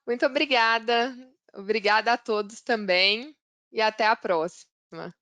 Muito obrigada. Obrigada a todos também e até a próxima.